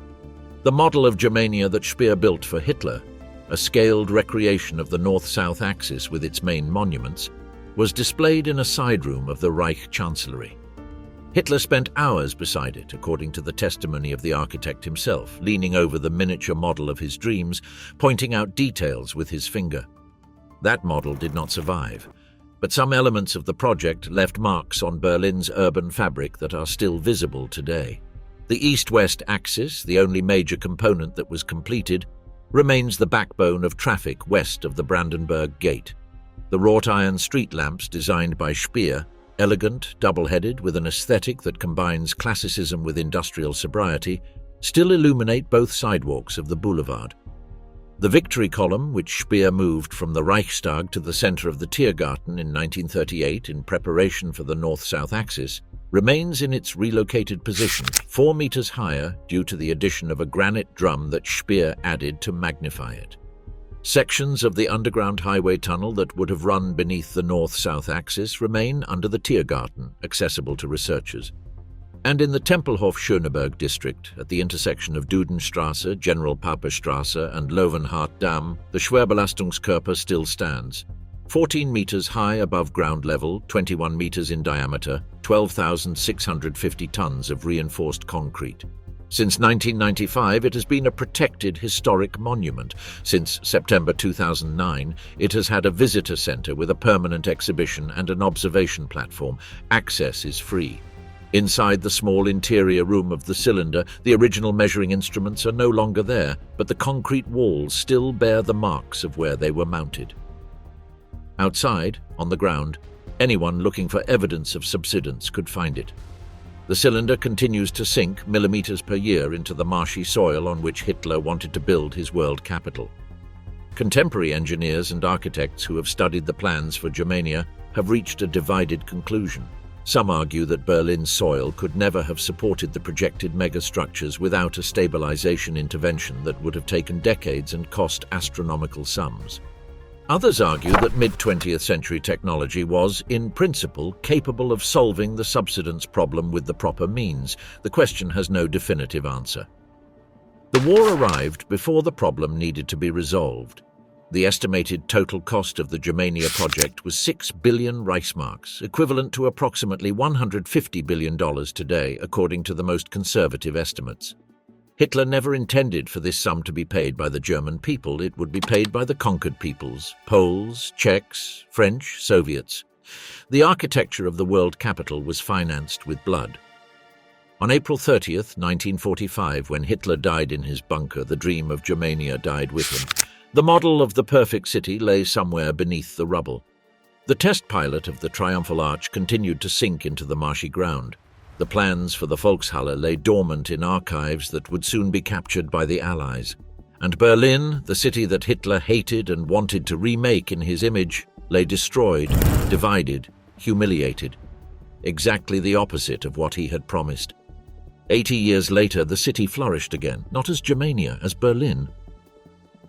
The model of Germania that Speer built for Hitler, a scaled recreation of the north-south axis with its main monuments, was displayed in a side room of the Reich Chancellery. Hitler spent hours beside it, according to the testimony of the architect himself, leaning over the miniature model of his dreams, pointing out details with his finger. That model did not survive, but some elements of the project left marks on Berlin's urban fabric that are still visible today. The east-west axis, the only major component that was completed, remains the backbone of traffic west of the Brandenburg Gate. The wrought-iron street lamps designed by Speer, elegant, double-headed, with an aesthetic that combines classicism with industrial sobriety, still illuminate both sidewalks of the boulevard. The Victory Column, which Speer moved from the Reichstag to the center of the Tiergarten in 1938 in preparation for the north-south axis, remains in its relocated position, 4 meters higher due to the addition of a granite drum that Speer added to magnify it. Sections of the underground highway tunnel that would have run beneath the north-south axis remain under the Tiergarten, accessible to researchers. And in the Tempelhof-Schöneberg district, at the intersection of Dudenstrasse, General-Pape-Strasse and Löwenhardt-Damm, the Schwerbelastungskörper still stands. 14 meters high above ground level, 21 meters in diameter, 12,650 tons of reinforced concrete. Since 1995, it has been a protected historic monument. Since September 2009, it has had a visitor center with a permanent exhibition and an observation platform. Access is free. Inside the small interior room of the cylinder, the original measuring instruments are no longer there, but the concrete walls still bear the marks of where they were mounted. Outside, on the ground, anyone looking for evidence of subsidence could find it. The cylinder continues to sink millimeters per year into the marshy soil on which Hitler wanted to build his world capital. Contemporary engineers and architects who have studied the plans for Germania have reached a divided conclusion. Some argue that Berlin's soil could never have supported the projected megastructures without a stabilization intervention that would have taken decades and cost astronomical sums. Others argue that mid-20th century technology was, in principle, capable of solving the subsidence problem with the proper means. The question has no definitive answer. The war arrived before the problem needed to be resolved. The estimated total cost of the Germania project was 6 billion Reichsmarks, equivalent to approximately $150 billion today, according to the most conservative estimates. Hitler never intended for this sum to be paid by the German people. It would be paid by the conquered peoples, Poles, Czechs, French, Soviets. The architecture of the world capital was financed with blood. On April 30th, 1945, when Hitler died in his bunker, the dream of Germania died with him. The model of the perfect city lay somewhere beneath the rubble. The test pilot of the Triumphal Arch continued to sink into the marshy ground. The plans for the Volkshalle lay dormant in archives that would soon be captured by the Allies. And Berlin, the city that Hitler hated and wanted to remake in his image, lay destroyed, divided, humiliated. Exactly the opposite of what he had promised. 80 years later, the city flourished again, not as Germania, as Berlin,